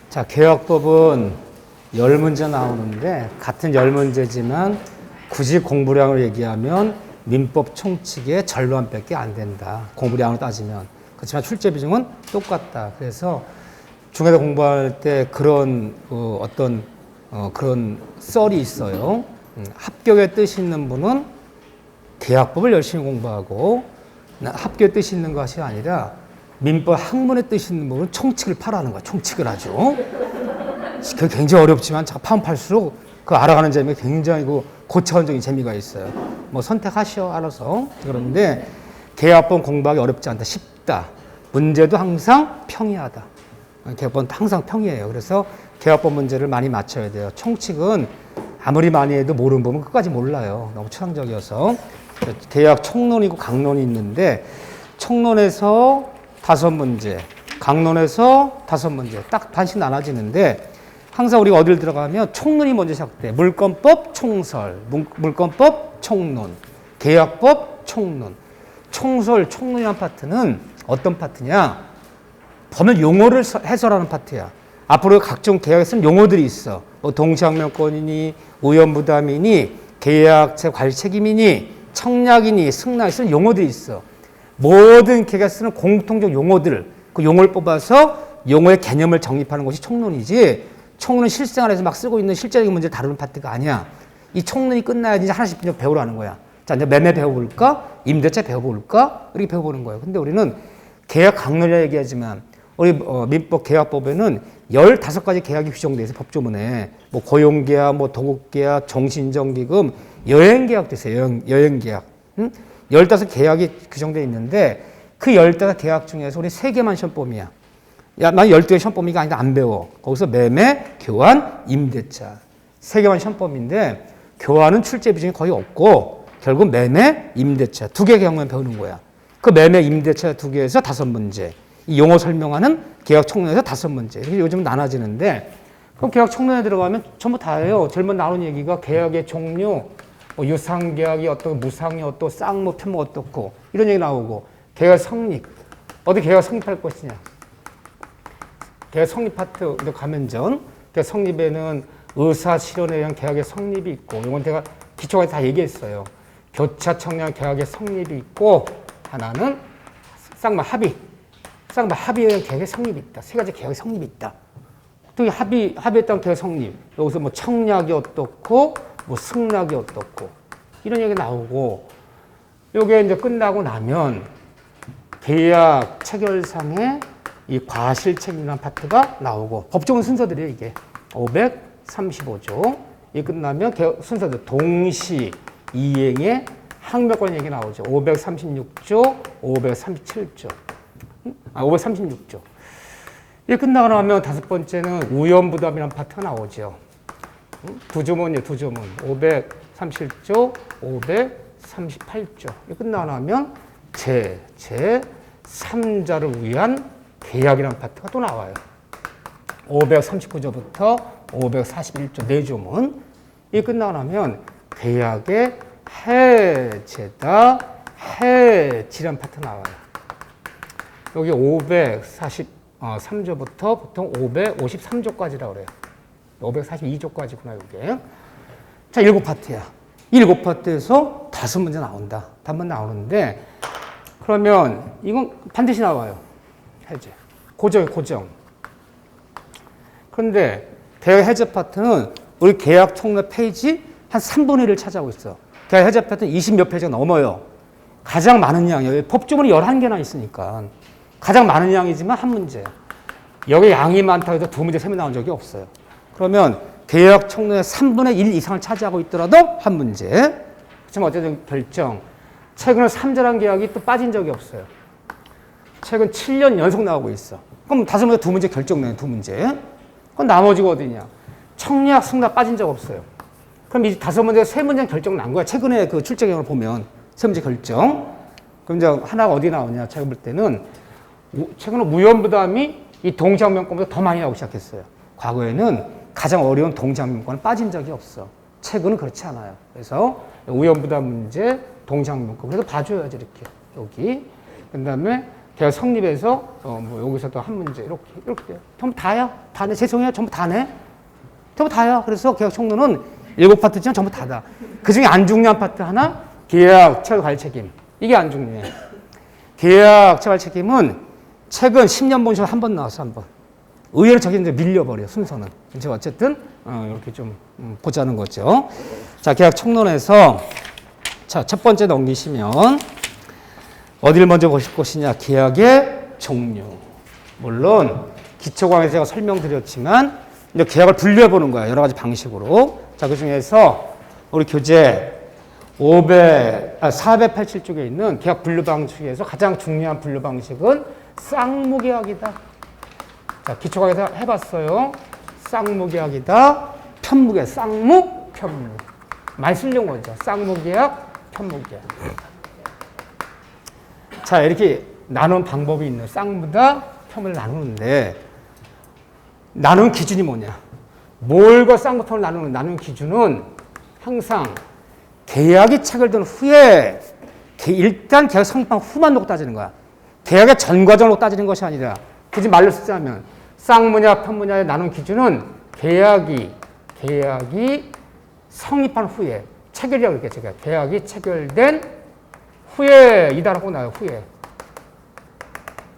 자, 개혁법은 10문제 나오는데 같은 10문제지만 굳이 공부량을 얘기하면 민법 총칙의 절반밖에 안 된다. 공부량으로 따지면. 그렇지만 출제 비중은 똑같다. 그래서 중간에 공부할 때 그런 그런 썰이 있어요. 합격의 뜻이 있는 분은 개혁법을 열심히 공부하고 합격의 뜻이 있는 것이 아니라 민법 학문의 뜻이 있는 부분은 총칙을 파라는 거야. 총칙을 아주. 그게 굉장히 어렵지만 파면 팔수록 그 알아가는 재미가 굉장히 고차원적인 재미가 있어요. 뭐 선택하시오 알아서. 그런데 개혁법 공부하기 어렵지 않다. 쉽다. 문제도 항상 평이하다. 개혁법은 항상 평이에요. 그래서 개혁법 문제를 많이 맞춰야 돼요. 총칙은 아무리 많이 해도 모르는 부분 끝까지 몰라요. 너무 추상적이어서. 개혁 총론이고 강론이 있는데 총론에서 5문제, 강론에서 5문제, 딱 반씩 나눠지는데 항상 우리가 어딜 들어가면 총론이 먼저 시작돼. 물권법, 총설, 물권법, 총론, 개혁법, 총론. 총설, 총론이라는 파트는 어떤 파트냐? 법률 용어를 해설하는 파트야. 앞으로 각종 개혁에 쓰는 용어들이 있어. 뭐 동시학명권이니, 우연부담이니, 계약체 관리 책임이니, 청약이니, 승낙이 쓰는 용어들이 있어. 모든 개혁에 쓰는 공통적 용어들, 그 용어를 뽑아서 용어의 개념을 정립하는 것이 총론이지, 총론은 실생활에서 막 쓰고 있는 실제적인 문제를 다루는 파트가 아니야. 이 총론이 끝나야지 이제 하나씩 배우라는 거야. 자, 이제 매매 배워볼까? 임대차 배워볼까? 이렇게 배워보는 거예요. 근데 우리는 개혁 강론이라 얘기하지만, 우리 민법 개혁법에는 15가지 계약이 규정돼 있어요. 법조문에. 뭐 고용계약, 뭐 도급계약, 정신정기금, 여행계약도 있어요. 여행계약. 15계약이 규정되어 있는데 그 15계약 중에서 우리 3개만 시험범위야. 야, 난 12개 시험범위가 아니다. 안 배워. 거기서 매매, 교환, 임대차. 3개만 시험범위인데 교환은 출제 비중이 거의 없고 결국 매매, 임대차 2개 계약만 배우는 거야. 그 매매, 임대차 2개에서 5문제. 이 용어 설명하는 계약 총론에서 5문제. 이렇게 요즘 나눠지는데 그럼 계약 총론에 들어가면 전부 다예요. 제일 먼저 나오는 얘기가 계약의 종류, 뭐 유상계약이 어떻고 무상이 어떻고 쌍무 표모 어떻고 이런 얘기 나오고 계약 성립 어디 계약 성립할 것이냐 계약 성립 파트 가면 전 계약 성립에는 의사 실현에 의한 계약의 성립이 있고 이건 제가 기초까지 다 얘기했어요. 교차 청약 계약의 성립이 있고 하나는 쌍마 합의 쌍마 합의에 의한 계약의 성립이 있다. 3가지 계약의 성립이 있다. 또 합의했던 계약 성립 여기서 뭐 청약이 어떻고 뭐 승낙이 어떻고 이런 얘기 나오고 요게 이제 끝나고 나면 계약 체결상의 이 과실책임이라는 파트가 나오고 법조문 순서들이에요. 이게 535조 이 끝나면 순서들 동시 이행의 항명권 얘기 나오죠. 536조 537조 536조 이 끝나고 나면 5번째는 우연부담이라는 파트가 나오죠. 두 조문이에요. 537조, 538조. 끝나고 나면 제3자를 위한 계약이라는 파트가 또 나와요. 539조부터 541조 4조문. 이 끝나고 나면 계약의 해제다, 해지라는 파트 나와요. 여기 543조부터 보통 553조까지라고 그래요. 542조까지구나, 이게. 자, 7파트야. 7파트에서 5문제 나온다. 단문 나오는데, 그러면 이건 반드시 나와요. 해제. 고정. 그런데 계약 해제 파트는 우리 계약 총론 페이지 한 3분의 1을 차지하고 있어. 계약 해제 파트는 20몇 페이지가 넘어요. 가장 많은 양이에요. 법조문이 11개나 있으니까. 가장 많은 양이지만 한 문제. 여기 양이 많다고 해도 2문제, 3문제 나온 적이 없어요. 그러면 계약 총론의 3분의 1 이상을 차지하고 있더라도 한 문제. 그렇지만 어쨌든 결정. 최근에 3자란 계약이 또 빠진 적이 없어요. 최근 7년 연속 나오고 있어. 그럼 5문제, 2문제 결정내요. 2문제. 그럼 나머지가 어디냐? 청약, 승낙 빠진 적 없어요. 그럼 이 5문제, 3문제는 결정 난 거야. 최근에 그 출제 경우를 보면 3문제 결정. 그럼 이제 하나가 어디 나오냐? 제가 볼 때는 최근에 우연부담이 이 동시학명권보다 더 많이 나오기 시작했어요. 과거에는 가장 어려운 동시학명권은 빠진 적이 없어. 최근은 그렇지 않아요. 그래서 우연부담 문제, 동시학명권. 그래서 봐줘야지 이렇게. 여기. 그 다음에 계약 성립해서 뭐 여기서도 한 문제 이렇게 전부 다야. 다네. 죄송해요. 전부 다네. 전부 다야. 그래서 계약 총론은 7파트지만 전부 다다. 그중에 안 중요한 파트 하나 계약 체결 관리 책임. 이게 안 중요해. 계약 체결 책임은 최근 10년 본 시간 한 번 나왔어. 한 번. 의외로 저기 이제 밀려버려. 순서는. 이제 어쨌든 이렇게 좀 보자는 거죠. 자, 계약 총론에서 자, 첫 번째 넘기시면 어디를 먼저 보실 것이냐. 계약의 종류. 물론 기초강의에서 제가 설명드렸지만 이제 계약을 분류해보는 거야. 여러 가지 방식으로. 자, 그중에서 우리 교재 487쪽에 있는 계약 분류 방식에서 가장 중요한 분류 방식은 쌍무계약이다. 자, 기초강의에서 해봤어요. 쌍무계약이다. 편무계약. 쌍무, 편무. 많이 쓰려는 거죠. 쌍무계약, 편무계약. 자, 이렇게 나눈 방법이 있는 쌍무다, 편무를 나누는데 나눈 기준이 뭐냐? 뭘과 쌍무, 편을 나누는 기준은 항상 계약이 체결된 후에 일단 계약 성립한 후만 놓고 따지는 거야. 계약의 전 과정을 놓고 따지는 것이 아니라 굳이 말로 쓰자면 쌍무냐 편무냐의 나눈 기준은 계약이 성립한 후에 체결이라고 그럴게요. 제가 계약이 체결된 후에 이다라고 나요.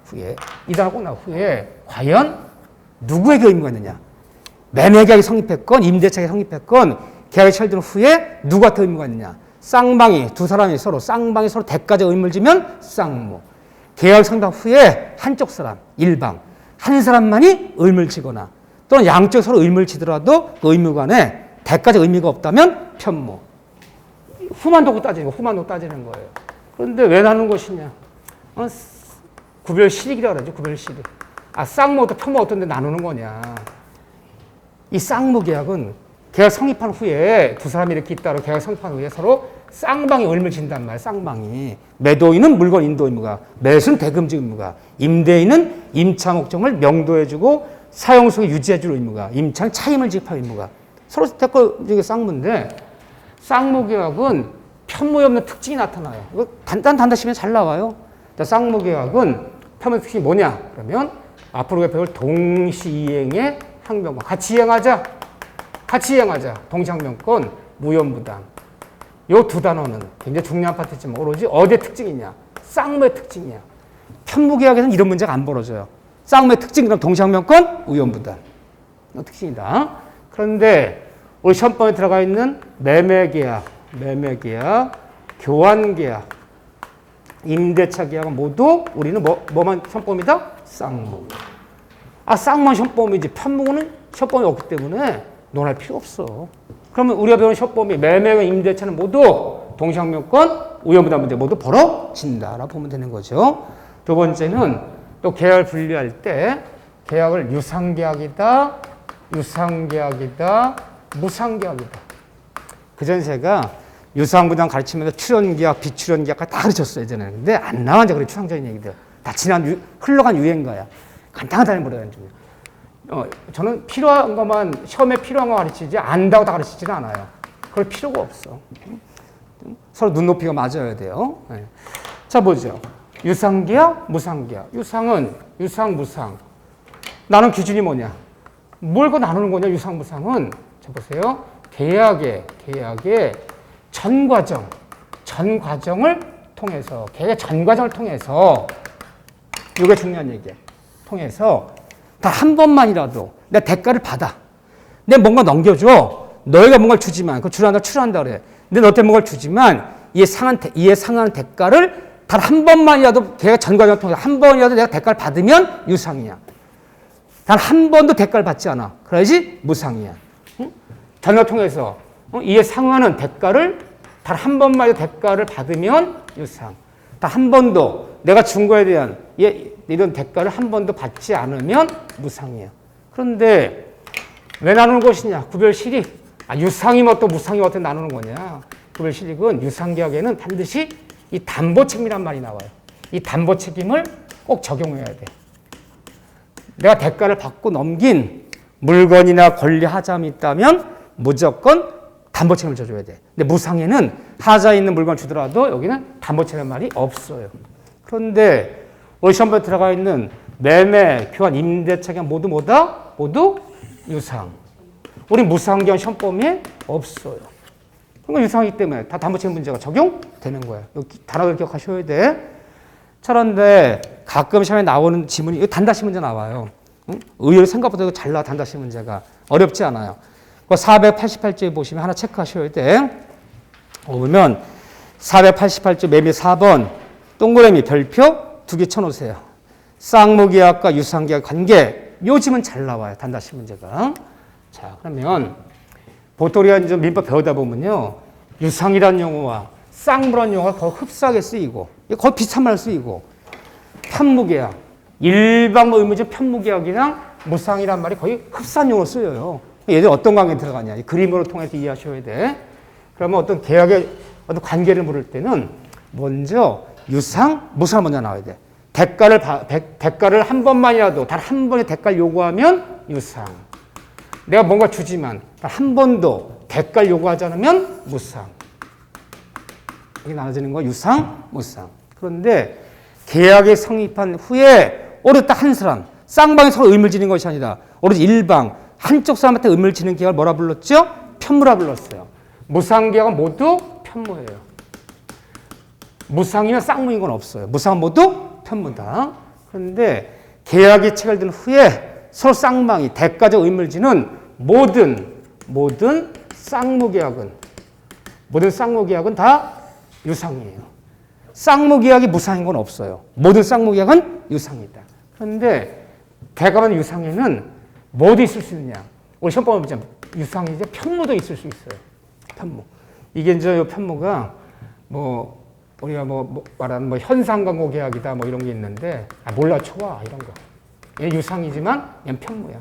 후에 이다라고 나요. 후에 과연 누구에게 의무가 있느냐? 매매계약이 성립했건 임대차가 성립했건 계약이 체결된 후에 누구한테 의무가 있느냐? 쌍방이 두 사람이 서로 쌍방이 서로 대가적 의무를 지면 쌍무. 계약이 성립한 후에 한쪽 사람 일방 한 사람만이 의무를 지거나 또는 양쪽 서로 의무를 지더라도 그 의무 간에 대가적 의미가 없다면 편무. 후만 두고 따지는 거예요. 그런데 왜 나누는 것이냐? 구별실익이라고 그러죠. 구별실익. 쌍무도 편무 어떤데 나누는 거냐? 이 쌍무 계약은 계약 성립한 후에 두 사람이 이렇게 있다고 계약 성립한 후에 서로 쌍방이 의무를 진단 말이에요. 쌍방이. 매도인은 물건 인도 의무가, 매수는 대금지 의무가, 임대인은 임차 목적을 명도해주고 사용수에 유지해줄 의무가, 임차는 차임을 지급할 의무가. 서로 대거 이게 쌍무인데 쌍무 계약은 편무에 없는 특징이 나타나요. 이거 단다시면 잘 나와요. 자, 쌍무 계약은 편무 특징이 뭐냐? 그러면 앞으로 배울 동시이행의 항명권. 같이 이행하자. 동시항명권, 무연부담. 요 두 단어는 굉장히 중요한 파트지만 오로지 어디의 특징이냐? 쌍무의 특징이야. 편무계약에서는 이런 문제가 안 벌어져요. 쌍무의 특징, 그럼 동시항명권, 우연부담. 이 특징이다. 그런데 우리 시험범에 들어가 있는 매매계약, 교환계약, 임대차 계약은 모두 우리는 뭐만 시험범이다? 쌍무. 쌍무는 시험범이지 편무는 시험범이 없기 때문에 논할 필요 없어. 그러면 우리가 배우는 시험범이 매매와 임대차는 모두 동시항명권, 우연부담 문제 모두 벌어진다라고 보면 되는 거죠. 두 번째는 또 계약을 분류할 때 계약을 유상계약이다, 무상계약이다. 그전 제가 유상부담 가르치면서 출연계약, 비출연계약까지 다 가르쳤어요, 예전에는. 근데 안 나와, 이제 그래, 추상적인 얘기들. 다 흘러간 유행가야. 간단하게 모르는 중. 저는 필요한 것만, 시험에 필요한 거 가르치지, 안다고 다 가르치지는 않아요. 그럴 필요가 없어. 서로 눈높이가 맞아야 돼요. 네. 자, 보죠. 유상계약, 무상계약. 유상은, 무상. 나눈 기준이 뭐냐? 뭘 나누는 거냐, 유상, 무상은? 자, 보세요. 계약의 전 과정을 통해서, 계약의 전 과정을 통해서, 이게 중요한 얘기야. 통해서, 다 한 번만이라도 내 대가를 받아. 내 뭔가 넘겨줘. 너희가 뭔가를 주지만, 그 출연한다 그래. 근데 너 때문에 뭔가를 주지만, 이에 상한 대가를 단 한 번만이라도 계약 전 과정을 통해서 한 번이라도 내가 대가를 받으면 유상이야. 단 한 번도 대가를 받지 않아. 그래야지 무상이야. 응? 전을 통해서 이에 상하는 대가를 단 한 번만이라도 대가를 받으면 유상. 단 한 번도 내가 준 거에 대한 이런 대가를 한 번도 받지 않으면 무상이야. 그런데 왜 나누는 것이냐? 구별실익. 유상이 뭐 또 무상이 어떻게 나누는 거냐? 구별실익은 유상계약에는 반드시 이 담보책임이란 말이 나와요. 이 담보책임을 꼭 적용해야 돼. 내가 대가를 받고 넘긴 물건이나 권리 하자함이 있다면 무조건 담보책임을 져줘야 돼. 근데 무상에는 하자 있는 물건을 주더라도 여기는 담보책임이라는 말이 없어요. 그런데 우리 시험부에 들어가 있는 매매, 교환, 임대차 계약 모두 뭐다? 모두 유상. 우리 무상계약 시험 범위에 없어요. 그러니까 유상이기 때문에 다 담보채무 문제가 적용되는 거예요. 여기 단어를 기억하셔야 돼. 그런데 가끔 시험에 나오는 지문이 이거 단다시 문제 나와요. 응? 의외로 생각보다 이거 잘 나와 단다시 문제가. 어렵지 않아요. 488조 보시면 하나 체크하셔야 돼. 보면 488조 매매 4번 동그라미 별표 2개 쳐놓으세요. 쌍무계약과 유상계약 관계. 요 지문 잘 나와요. 단다시 문제가. 자, 그러면 보통 우리가 이제 민법 배우다 보면요. 유상이라는 용어와 쌍무라는 용어가 거의 흡사하게 쓰이고 거의 비슷한 말 쓰이고 편무계약, 일반 의무적 편무계약이랑 무상이란 말이 거의 흡사한 용어로 쓰여요. 얘들 어떤 관계에 들어가냐. 이 그림으로 통해서 이해하셔야 돼. 그러면 어떤 계약의 어떤 관계를 물을 때는 먼저 유상, 무상을 먼저 나와야 돼. 대가를 한 번만이라도 단 한 번의 대가를 요구하면 유상. 내가 뭔가 주지만 한 번도 대가를 요구하지 않으면 무상. 이게 나눠지는 거 유상, 무상. 그런데 계약이 성립한 후에 오로지 딱 한 사람, 쌍방이 서로 의무를 지는 것이 아니라 오로지 일방, 한쪽 사람한테 의무를 지는 계약을 뭐라 불렀죠? 편무라 불렀어요. 무상계약은 모두 편무예요. 무상이면 쌍무인 건 없어요. 무상은 모두 편무다. 그런데 계약이 체결된 후에 서로 쌍방이 대가적 의무를 지는 모든 쌍무계약은 다 유상이에요. 쌍무계약이 무상인 건 없어요. 모든 쌍무계약은 유상이다. 그런데 대가만 유상에는 뭐도 있을 수 있느냐? 우리 시험법을 보자면 유상이 이제 편무도 있을 수 있어요. 편무. 이게 이제 이 편무가 우리가 말하는 현상광고 계약이다 이런 게 있는데 몰라 쳐와 이런 거. 얘 유상이지만 얘는 편무야.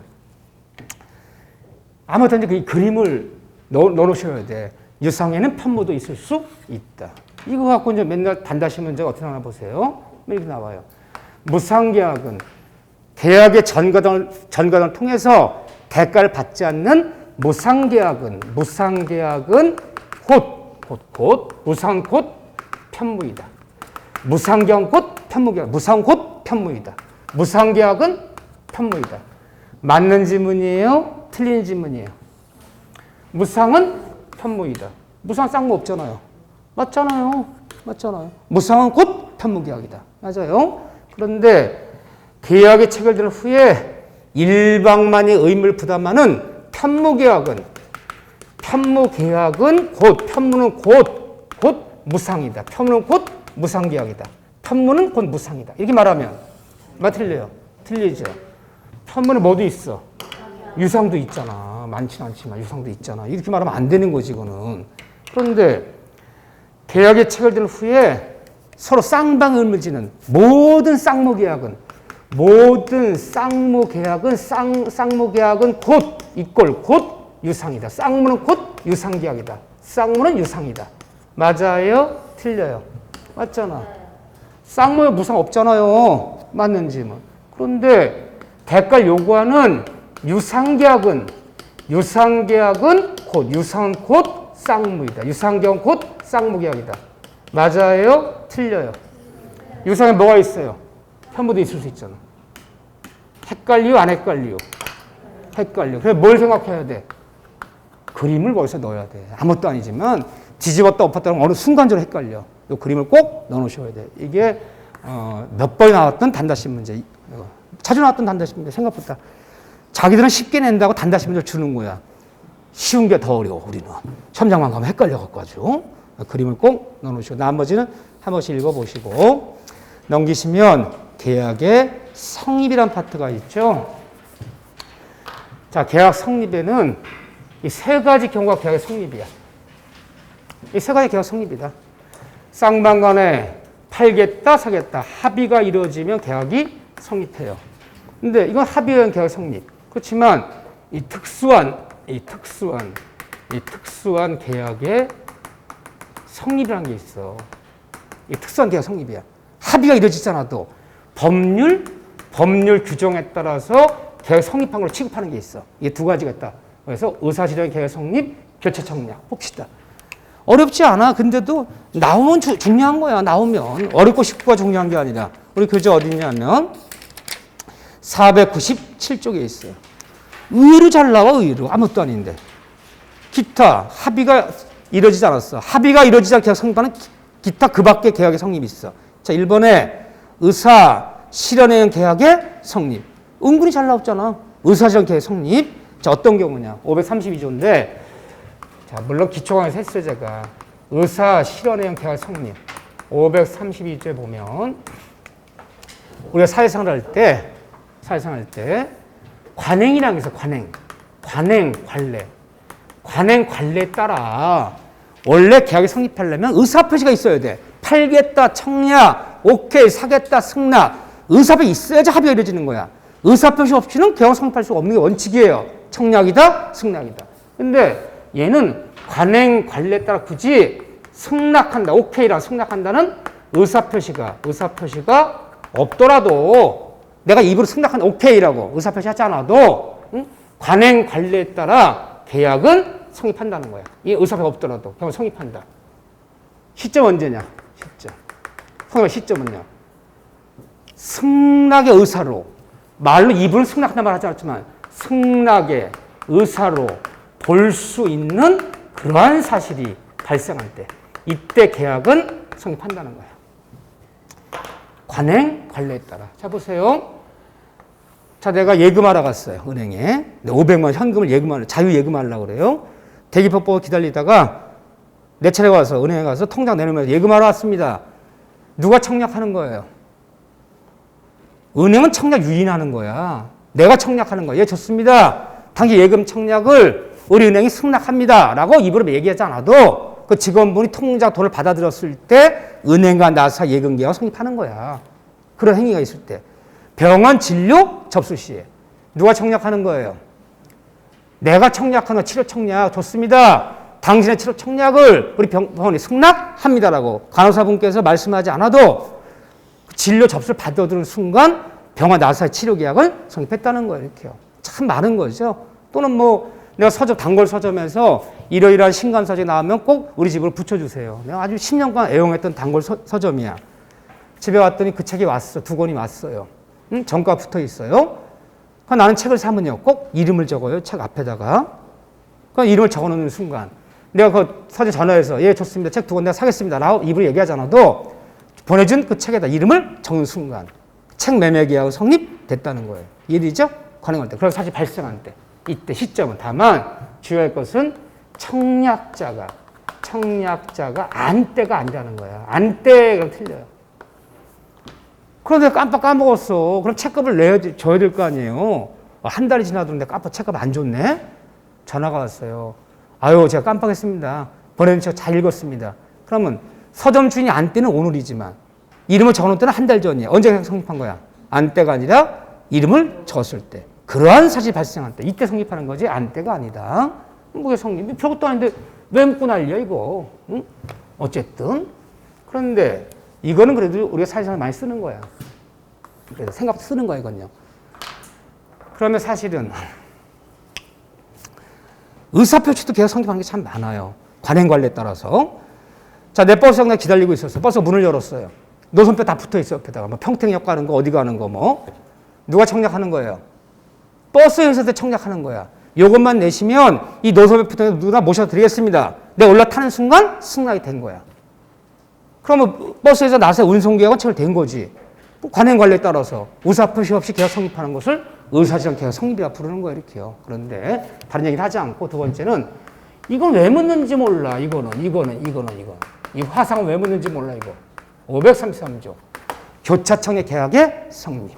아무튼 그 그림을 넣어놓으셔야 돼. 유상에는 편무도 있을 수 있다. 이거 갖고 이제 맨날 단다시 문제가 어떻게 나오나 보세요. 이렇게 나와요. 무상계약은 계약의 전과등을 통해서 대가를 받지 않는 무상계약은 무상 곧 편무이다. 무상계약은 곧 편무계약. 무상 곧 편무이다. 무상계약은 편무이다. 맞는 지문이에요? 틀린 지문이에요? 무상은 편무이다. 무상 쌍무 없잖아요. 맞잖아요. 무상은 곧 편무계약이다. 맞아요. 그런데 계약이 체결된 후에 일방만이 의무를 부담하는 편무는 곧 무상이다. 편무는 곧 무상계약이다. 편무는 곧 무상이다. 이렇게 말하면 틀려요? 틀리죠. 편무는 뭐도 있어? 유상도 있잖아. 많지는 않지만 유상도 있잖아. 이렇게 말하면 안 되는 거지, 이거는. 그런데 계약이 체결된 후에 서로 쌍방 의무를 지는 모든 쌍무계약은 곧 유상이다. 쌍무는 곧 유상계약이다. 쌍무는 유상이다. 맞아요? 틀려요? 맞잖아. 쌍무에 무상 없잖아요. 맞는 지문. 그런데 대가를 요구하는 유상계약은 곧 쌍무이다. 유상계약은 곧 쌍무계약이다. 맞아요? 틀려요? 유상에 뭐가 있어요? 편무도 있을 수 있잖아. 헷갈려? 안 헷갈려? 헷갈려. 그래서 뭘 생각해야 돼? 그림을 거기서 넣어야 돼. 아무것도 아니지만 뒤집었다 엎었다 하면 어느 순간적으로 헷갈려. 이 그림을 꼭 넣어놓으셔야 돼. 이게 몇 번이 나왔던 단다시 문제. 자주 나왔던 단다시 문제. 생각보다. 자기들은 쉽게 낸다고 단다시 문제를 주는 거야. 쉬운 게 더 어려워, 우리는. 시험장만 가면 헷갈려갖고 아주. 그림을 꼭 넣어놓으시고 나머지는 한 번씩 읽어보시고 넘기시면 계약의 성립이란 파트가 있죠. 자, 계약 성립에는 이 세 가지 경우가 계약의 성립이야. 이 세 가지 계약 성립이다. 쌍방 간에 팔겠다, 사겠다. 합의가 이루어지면 계약이 성립해요. 근데 이건 합의에 계약 성립. 그렇지만 이 특수한 계약의 성립이라는 게 있어. 이 특수한 계약 성립이야. 합의가 이루어지지 않아도 법률 규정에 따라서 계약 성립한 걸 취급하는 게 있어. 이게 두 가지가 있다. 그래서 의사실현 계약 성립, 교체 청약. 봅시다. 어렵지 않아. 근데도 나오면 중요한 거야. 나오면. 어렵고 쉽고가 중요한 게 아니라 우리 교재 어디 있냐면 497쪽에 있어요. 의외로 잘 나와, 의외로. 아무것도 아닌데. 기타, 합의가 이루어지지 않았어. 합의가 이루어지지 않게 성립하는 기타 그 밖에 계약의 성립이 있어. 자, 1번에 의사 실현행 계약의 성립. 은근히 잘 나왔잖아. 의사 실현 계약 성립. 자, 어떤 경우냐. 532조인데, 자, 물론 기초강에서 했어요, 제가. 의사 실현행 계약 성립. 532조에 보면, 우리가 사회생활 할 때, 관행이라는 게 있어, 관행. 관례. 관행, 관례에 따라 원래 계약이 성립하려면 의사표시가 있어야 돼. 팔겠다, 청약, 오케이, 사겠다, 승낙. 의사표시 있어야지 합의가 이루어지는 거야. 의사표시 없이는 계약 성립할 수가 없는 게 원칙이에요. 청약이다, 승낙이다. 근데 얘는 관행, 관례에 따라 굳이 승낙한다, 오케이랑 승낙한다는 의사표시가 없더라도 내가 입으로 승낙한 오케이라고 의사표시 하지 않아도 관행, 관례에 따라 계약은 성립한다는 거야. 이 의사표가 없더라도 계약은 성립한다. 시점 언제냐? 시점은요. 승낙의 의사로 말로 입으로 승낙한다 말 하지 않았지만 승낙의 의사로 볼 수 있는 그러한 사실이 발생할 때 이때 계약은 성립한다는 거야. 관행, 관례에 따라. 자, 보세요. 자, 내가 예금하러 갔어요, 은행에. 500만 현금을 자유 예금하려고 그래요. 대기표보 기다리다가 내 차례가 와서 은행에 가서 통장 내놓으면서 예금하러 왔습니다. 누가 청약하는 거예요? 은행은 청약 유인하는 거야. 내가 청약하는 거야. 예, 좋습니다. 당시 예금 청약을 우리 은행이 승낙합니다. 라고 입으로 얘기하지 않아도 그 직원분이 통장 돈을 받아들였을 때 은행과 나사 예금 계약을 성립하는 거야. 그런 행위가 있을 때. 병원 진료 접수 시에 누가 청약하는 거예요? 내가 청약하는 치료 청약 좋습니다. 당신의 치료 청약을 우리 병원이 승낙합니다라고 간호사분께서 말씀하지 않아도 진료 접수를 받아들은 순간 병원 나사의 치료 계약을 성립했다는 거예요. 이렇게요. 참 많은 거죠. 또는 뭐 내가 단골 서점에서 이러이러한 신간서적이 나오면 꼭 우리 집으로 붙여주세요. 내가 아주 10년간 애용했던 단골 서점이야. 집에 왔더니 그 책이 왔어. 2권이 왔어요. 정가 붙어 있어요. 나는 책을 사면요. 꼭 이름을 적어요. 책 앞에다가. 이름을 적어놓는 순간 내가 그 서점 전화해서 예, 좋습니다. 책 2권 내가 사겠습니다. 라고 입으로 얘기하지 않아도 보내준 그 책에다 이름을 적는 순간 책 매매 계약이 성립됐다는 거예요. 이해되죠? 관행할 때. 그래서 사실 발생할 때. 이때 시점은. 다만 주의할 것은 청약자가 안때가 아니라는 거야. 안때가 틀려요. 그런데 깜빡 까먹었어. 그럼 책값을 줘야 될 거 아니에요. 한 달이 지나도 내가 책값 안 줬네? 전화가 왔어요. 아유, 제가 깜빡했습니다. 보내준 책 잘 읽었습니다. 그러면 서점 주인이 안때는 오늘이지만 이름을 적어놓은 때는 한 달 전이에요. 언제 성립한 거야? 안때가 아니라 이름을 적었을 때. 그러한 사실이 발생할 때. 이때 성립하는 거지 안때가 아니다. 뭐게 성립이? 별것도 아닌데 왜 묻고 난리야 이거. 응? 어쨌든. 그런데 이거는 그래도 우리가 사실상 많이 쓰는 거야. 그래서 생각도 쓰는 거야, 이건요. 그러면 사실은 의사표시도 계속 성립하는 게 참 많아요. 관행관례에 따라서. 자, 내 버스 정류장 기다리고 있었어. 버스 문을 열었어요. 노선표 다 붙어 있어, 옆에다가. 뭐 평택역 가는 거, 어디 가는 거, 뭐. 누가 청약하는 거예요? 버스 회사한테 청약하는 거야. 요것만 내시면 이 노선표 붙어 있는 누나 모셔드리겠습니다. 내가 올라타는 순간 승낙이 된 거야. 그러면 버스에서 나서 운송계약은 체결된 거지. 관행관례에 따라서 의사표시 없이 계약 성립하는 것을 의사실현 계약 성립이라 부르는 거예요. 이렇게요. 그런데 다른 얘기를 하지 않고 두 번째는 이건 왜 묻는지 몰라. 이거는. 이 화상은 왜 묻는지 몰라. 이거. 533조. 교차청의 계약의 성립.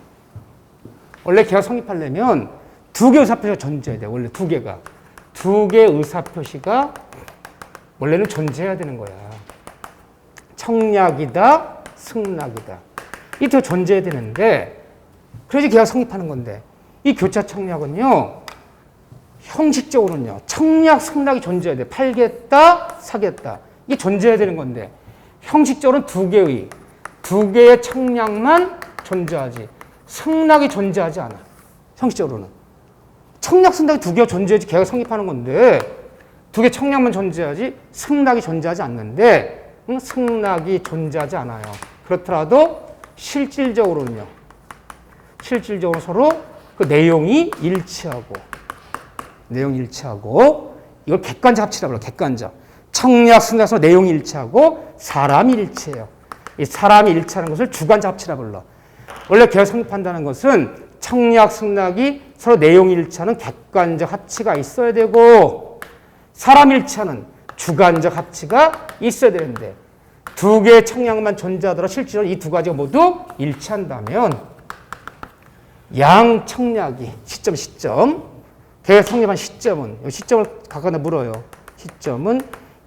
원래 계약 성립하려면 2개 의사표시가 존재해야 돼. 원래 2개가. 2개의 의사표시가 원래는 존재해야 되는 거야. 청약이다, 승낙이다. 이 두 존재해야 되는데, 그래야지 계약 성립하는 건데, 이 교차 청약은요, 형식적으로는요, 청약, 승낙이 존재해야 돼. 팔겠다, 사겠다. 이게 존재해야 되는 건데, 형식적으로는 2개의 청약만 존재하지, 승낙이 존재하지 않아. 형식적으로는. 청약, 승낙이 2개가 존재해야지 계약 성립하는 건데, 2개 청약만 존재하지, 승낙이 존재하지 않는데, 승낙이 존재하지 않아요. 그렇더라도 실질적으로 서로 그 내용이 일치하고 이걸 객관적 합치라고 해요. 객관적. 청약, 승낙에서 내용이 일치하고 사람이 일치해요. 이 사람이 일치하는 것을 주관적 합치라고 불러. 원래 계약 성립한다는 것은 청약, 승낙이 서로 내용이 일치하는 객관적 합치가 있어야 되고 사람이 일치하는 주관적 합치가 있어야 되는데 두 개의 청약만 존재하더라도 실제로 이 두 가지가 모두 일치한다면 양 청약이 시점 계약 성립한 시점을 각각 물어요. 시점은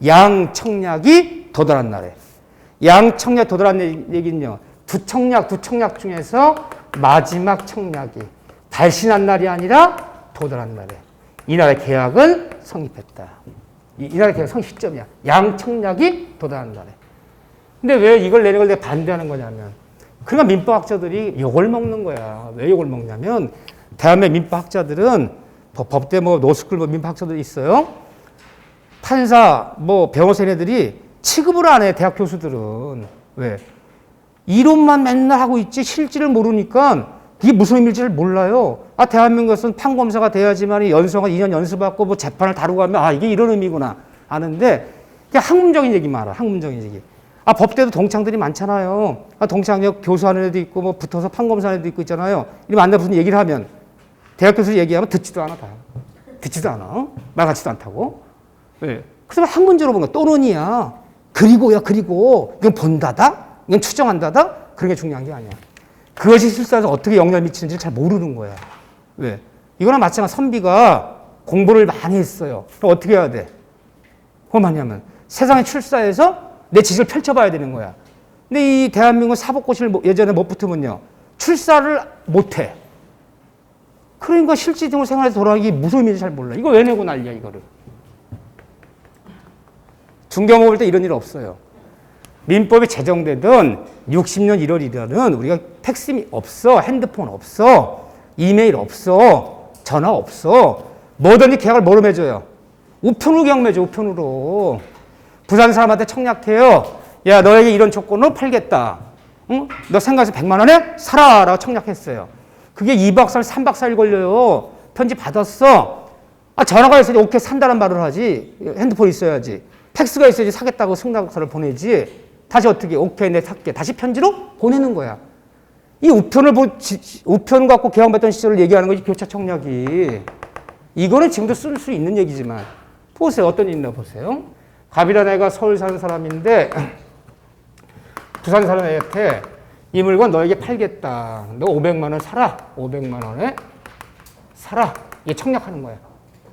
양 청약이 도달한 날에 양 청약 도달한 얘기는요. 두 청약 중에서 마지막 청약이 발신한 날이 아니라 도달한 날에 이 날의 계약은 성립했다. 이 날의 계약 성립 시점이야. 양 청약이 도달한 날에. 근데 왜 이걸 내는 걸 내가 반대하는 거냐면 그러니까 민법학자들이 욕을 먹는 거야. 왜 욕을 먹냐면 대한민국 민법학자들은 법대 노스쿨 민법학자들이 있어요. 판사 변호사 애들이 취급을 안 해. 대학 교수들은. 왜? 이론만 맨날 하고 있지 실질을 모르니까 이게 무슨 의미인지를 몰라요. 대한민국에서는 판검사가 돼야지만 연수가 2년 연수받고 재판을 다루고 하면 이게 이런 의미구나 아는데 그냥 학문적인 얘기만 알아. 학문적인 얘기. 법대도 동창들이 많잖아요. 동창역 교수하는 애도 있고 붙어서 판검사 하는 애도 있고 있잖아요. 이리 만나 무슨 얘기를 하면 대학 교수 얘기하면 듣지도 않아. 다. 듣지도 않아. 말 같지도 않다고. 왜? 그래서 학문적으로 보는 거야. 또는이야. 그리고 이건 본다다? 이건 추정한다다? 그런 게 중요한 게 아니야. 그것이 실사에서 어떻게 영향을 미치는지 잘 모르는 거야. 왜? 이거랑 마찬가지 선비가 공부를 많이 했어요. 그럼 어떻게 해야 돼? 그건 뭐냐면 세상에 출사해서 내 지식을 펼쳐봐야 되는 거야. 근데 이 대한민국 사법고시를 예전에 못 붙으면요. 출사를 못 해. 그러니까 실질적으로 생활에서 돌아가기 무슨 의미인지 잘 몰라. 이거 왜 내고 난리야, 이거를. 중경법 볼 때 이런 일 없어요. 민법이 제정되던 60년 1월이라는 우리가 팩스미 없어, 핸드폰 없어, 이메일 없어, 전화 없어. 뭐든지 계약을 뭐로 맺어요? 우편으로 계약 맺어, 우편으로. 부산 사람한테 청약해요. 야, 너에게 이런 조건으로 팔겠다. 응? 너 생각해서 100만 원에 사라 라고 청약했어요. 그게 2박 3일, 3박 4일 걸려요. 편지 받았어. 전화가 있어야지 오케이 산다는 말을 하지. 핸드폰 있어야지. 팩스가 있어야지 사겠다고 승낙서를 보내지. 다시 어떻게 오케이 내 살게. 다시 편지로 보내는 거야. 이 우편 갖고 계약받던 시절을 얘기하는 거지 교차 청약이. 이거는 지금도 쓸 수 있는 얘기지만 보세요. 어떤 일이나 보세요. 갑이라는 애가 서울 사는 사람인데 부산 사는 애한테 이 물건 너에게 팔겠다. 너 500만 원 사라. 500만 원에 사라. 이게 청약하는 거야.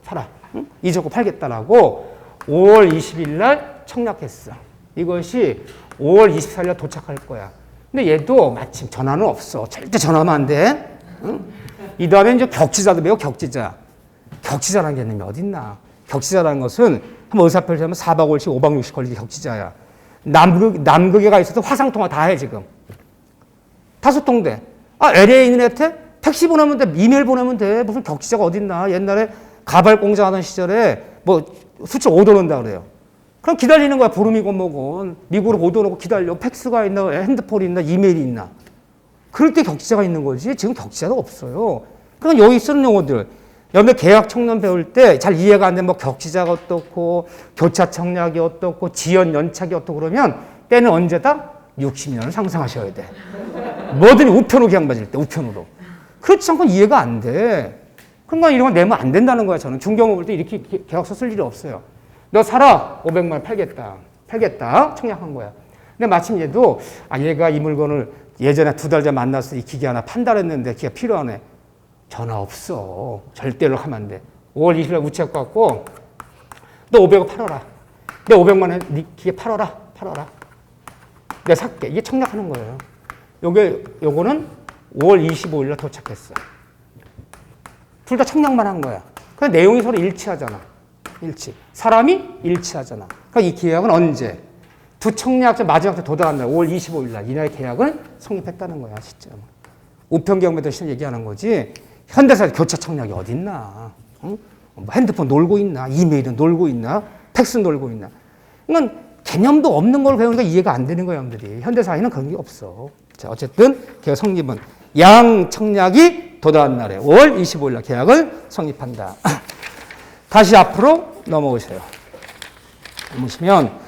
사라. 응? 이 조건 팔겠다라고 5월 20일 날 청약했어. 이것이 5월 24일 날 도착할 거야. 근데 얘도 마침 전화는 없어. 절대 전화하면 안 돼. 응? 이 다음에 이제 격지자도 배워, 격지자. 격지자라는 개념이 어딨나. 격지자라는 것은 한번 의사표시하면 4박 5일씩 5박 6일 걸리게 격지자야. 남극에 가 있어도 화상통화 다 해, 지금. 다 소통돼. LA에 있는 애한테 택시 보내면 돼, 이메일 보내면 돼. 무슨 격지자가 어딨나. 옛날에 가발 공장 하던 시절에 수출 오더 넣는다 그래요. 그럼 기다리는 거야. 보름이고 뭐고. 미국으로 오더 넣고 기다려. 팩스가 있나, 핸드폰이 있나, 이메일이 있나. 그럴 때 격지자가 있는 거지. 지금 격지자도 없어요. 그러니까 여기 쓰는 용어들. 여러분들 계약 청년 배울 때 잘 이해가 안 되면 격지자가 어떻고, 교차 청약이 어떻고, 지연 연착이 어떻고 그러면 때는 언제다? 60년을 상상하셔야 돼. 뭐든지 우편으로 계약 맺을 때, 우편으로. 그렇지 않고 이해가 안 돼. 그러니까 이런 건 내면 안 된다는 거야, 저는. 중경을 볼 때 이렇게 계약서 쓸 일이 없어요. 너 사라. 500만 원 팔겠다. 팔겠다. 청약한 거야. 근데 마침 얘도, 얘가 이 물건을 예전에 2달 전에 만나서 이 기계 하나 판다 그랬는데 기계가 필요하네. 전화 없어. 절대로 하면 안 돼. 5월 20일 날 우체국 갖고 너 500원 팔아라. 내 500만 원 네 기계 팔아라. 내가 살게. 이게 청약하는 거예요. 요거는 5월 25일 날 도착했어. 둘 다 청약만 한 거야. 그 내용이 서로 일치하잖아. 사람이 일치하잖아. 그러니까 이 계약은 언제? 두 청약자 마지막에 도달한 날 5월 25일 날 이날의 계약은 성립했다는 거야. 시점. 우편 계약 맺을 시점 얘기하는 거지. 현대사 교차 청약이 어딨나? 응? 핸드폰 놀고 있나? 이메일은 놀고 있나? 팩스는 놀고 있나? 이건 개념도 없는 걸 배우니까 이해가 안 되는 거야, 여러분들이. 현대사회는 그런 게 없어. 자, 어쨌든 계약 성립은 양청약이 도달한 날에 5월 25일 날 계약을 성립한다. 다시 앞으로 넘어오세요. 보시면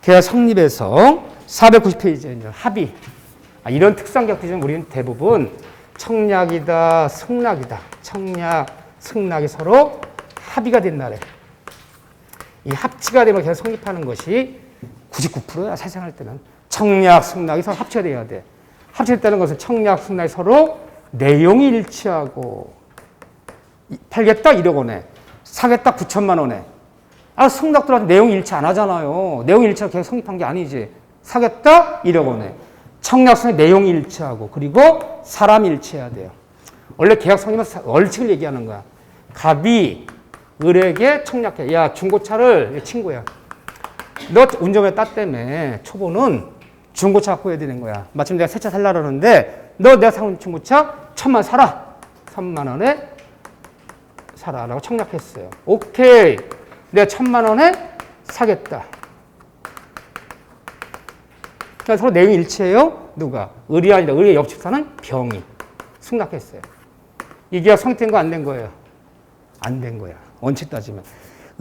계약 성립에서 490페이지에 합의. 이런 특성 계약들은 우리는 대부분 청약이다, 승낙이다. 청약, 승낙이 서로 합의가 된 날에 이 합치가 되면 계약 성립하는 것이 99%야, 사생할 때는. 청약, 승낙이 서로 합치가 돼야 돼. 합치됐다는 것은 청약, 승낙이 서로 내용이 일치하고 팔겠다 1억 원에 사겠다 9천만 원에 승낙 들어가서 내용이 일치 안 하잖아요. 내용이 일치하고 계약 성립한 게 아니지. 사겠다 1억 원에 청약, 승낙 내용이 일치하고 그리고 사람이 일치해야 돼요. 원래 계약 성립은 원칙을 얘기하는 거야. 갑이 을에게 청약해. 야, 중고차를 친구야. 너 운전면허 땄다며. 초보는 중고차 갖고 해야 되는 거야. 마침 내가 새 차 살라 그러는데 너 내가 사온 중고차 1,000만 사라. 3만 원에 사라라고 청약했어요. 오케이. 내가 1,000만 원에 사겠다. 그러니까 서로 내용이 일치해요. 누가? 을이 아니라 을의 옆집 사는 병이 승낙했어요. 이 계약 성립된 거 안 된 거예요? 안 된 거야. 원칙 따지면.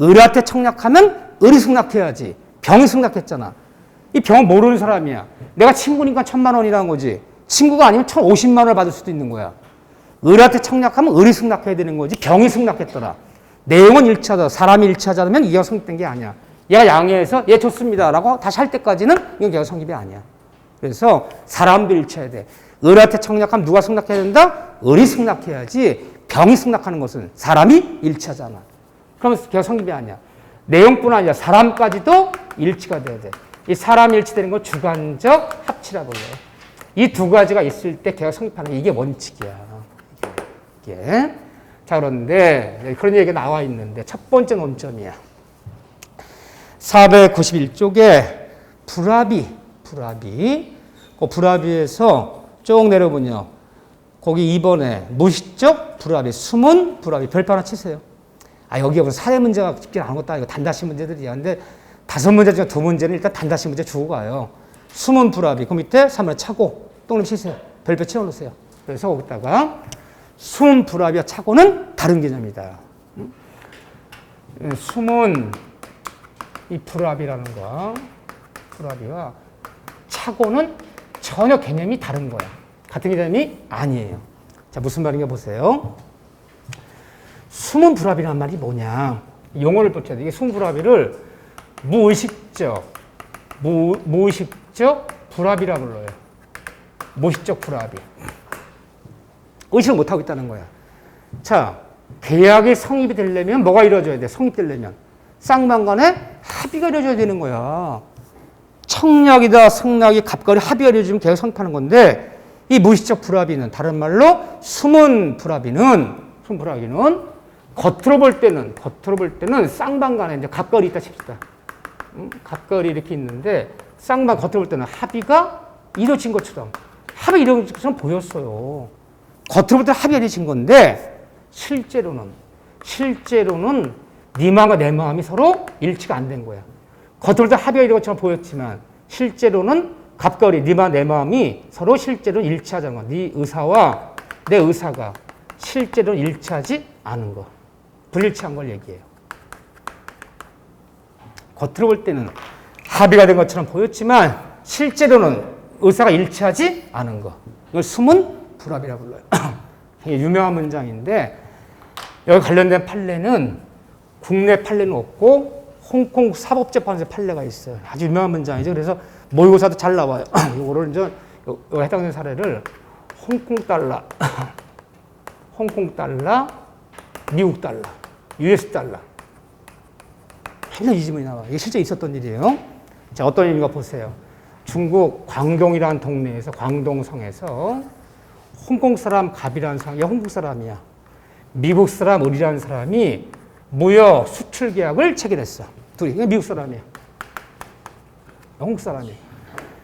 을한테 청약하면 을이 승낙해야지. 병이 승낙했잖아. 이 병은 모르는 사람이야. 내가 친구니까 1,000만 원이라는 거지. 친구가 아니면 1,050만 원을 받을 수도 있는 거야. 을한테 청약하면 을이 승낙해야 되는 거지. 병이 승낙했더라. 내용은 일치하다. 사람이 일치하지 않으면 이 계약 성립된 게 아니야. 얘가 양해해서 예 좋습니다 라고 다시 할 때까지는 이건 계약 성립이 아니야. 그래서 사람도 일치해야 돼. 을한테 청약하면 누가 승낙해야 된다? 을이 승낙해야지. 병이 승낙하는 것은 사람이 일치하잖아. 그러면 계약 성립이 아니야. 내용뿐 아니라 사람까지도 일치가 돼야 돼. 이 사람이 일치되는 걸 주관적 합치라고 불러요. 이 두 가지가 있을 때 계약 성립하는 게 이게 원칙이야. 이게. 자, 그런데 그런 얘기가 나와 있는데 첫 번째 논점이야. 491쪽에 불합의. 그 불합의에서 쭉 내려보면요. 거기 2번에 무시적 불합의, 숨은 불합의 별표 하나 치세요. 여기에 무슨 사회 문제가 깊게 나온 것도 아니고 단다시 문제들이야. 근데 5문제 중에 2문제는 일단 단다시 문제 주고 가요. 숨은 불합의. 그 밑에 3번에 차고 동그라미 치세요. 별표 채워놓으세요. 그래서 거기다가 숨은 불합의와 차고는 다른 개념이다. 숨은 이 불합의라는 거, 불합의와 차고는 전혀 개념이 다른 거야. 같은 개념이 아니에요. 자, 무슨 말인가 보세요. 숨은 불합의란 말이 뭐냐. 용어를 붙여야 돼. 이게 숨은 불합의를 무의식적 불합의라고 불러요. 무의식적 불합의. 의식을 못하고 있다는 거야. 자, 계약이 성립이 되려면 뭐가 이루어져야 돼? 성립되려면. 쌍방간에 합의가 이루어져야 되는 거야. 청약이다, 승낙이 갑과리 합의가 이루어지면 계약 성립하는 건데 이 무의식적 불합의는 다른 말로 숨은 불합의는 겉으로 볼 때는 쌍방간에 이제 갑과리 있다 칩시다. 갑과리 이렇게 있는데 쌍방 겉으로 볼 때는 합의가 이루어진 것처럼 이루어진 것처럼 보였어요. 겉으로 볼 때 합의가 이루어진 건데 실제로는 네 마음과 내 마음이 서로 일치가 안 된 거야. 겉으로 볼 때 합의가 이루어진 것처럼 보였지만 실제로는 갑과 을이 네 마음 내 마음이 서로 실제로는 일치하지 않은 거. 네 의사와 내 의사가 실제로는 일치하지 않은 거. 불일치한 걸 얘기해요. 겉으로 볼 때는 합의가 된 것처럼 보였지만 실제로는 의사가 일치하지 않은 거. 이걸 숨은 불합이라고 불러요. 이게 유명한 문장인데 여기 관련된 판례는 국내 판례는 없고 홍콩 사법재판소의 판례가 있어요. 아주 유명한 문장이죠. 그래서 모의고사도 잘 나와요. 이거를 이제 해당되는 사례를 홍콩 달러, 미국 달러, US 달러. 맨날 이 지문이 나와요. 이게 실제 있었던 일이에요. 자, 어떤 일인가 보세요. 중국 광동이라는 동네에서 광동성에서 홍콩 사람 갑이라는 사람이 홍콩 사람이야. 미국 사람 을이라는 사람이 무역 수출 계약을 체결했어. 둘이 미국 사람이야. 홍콩 사람이.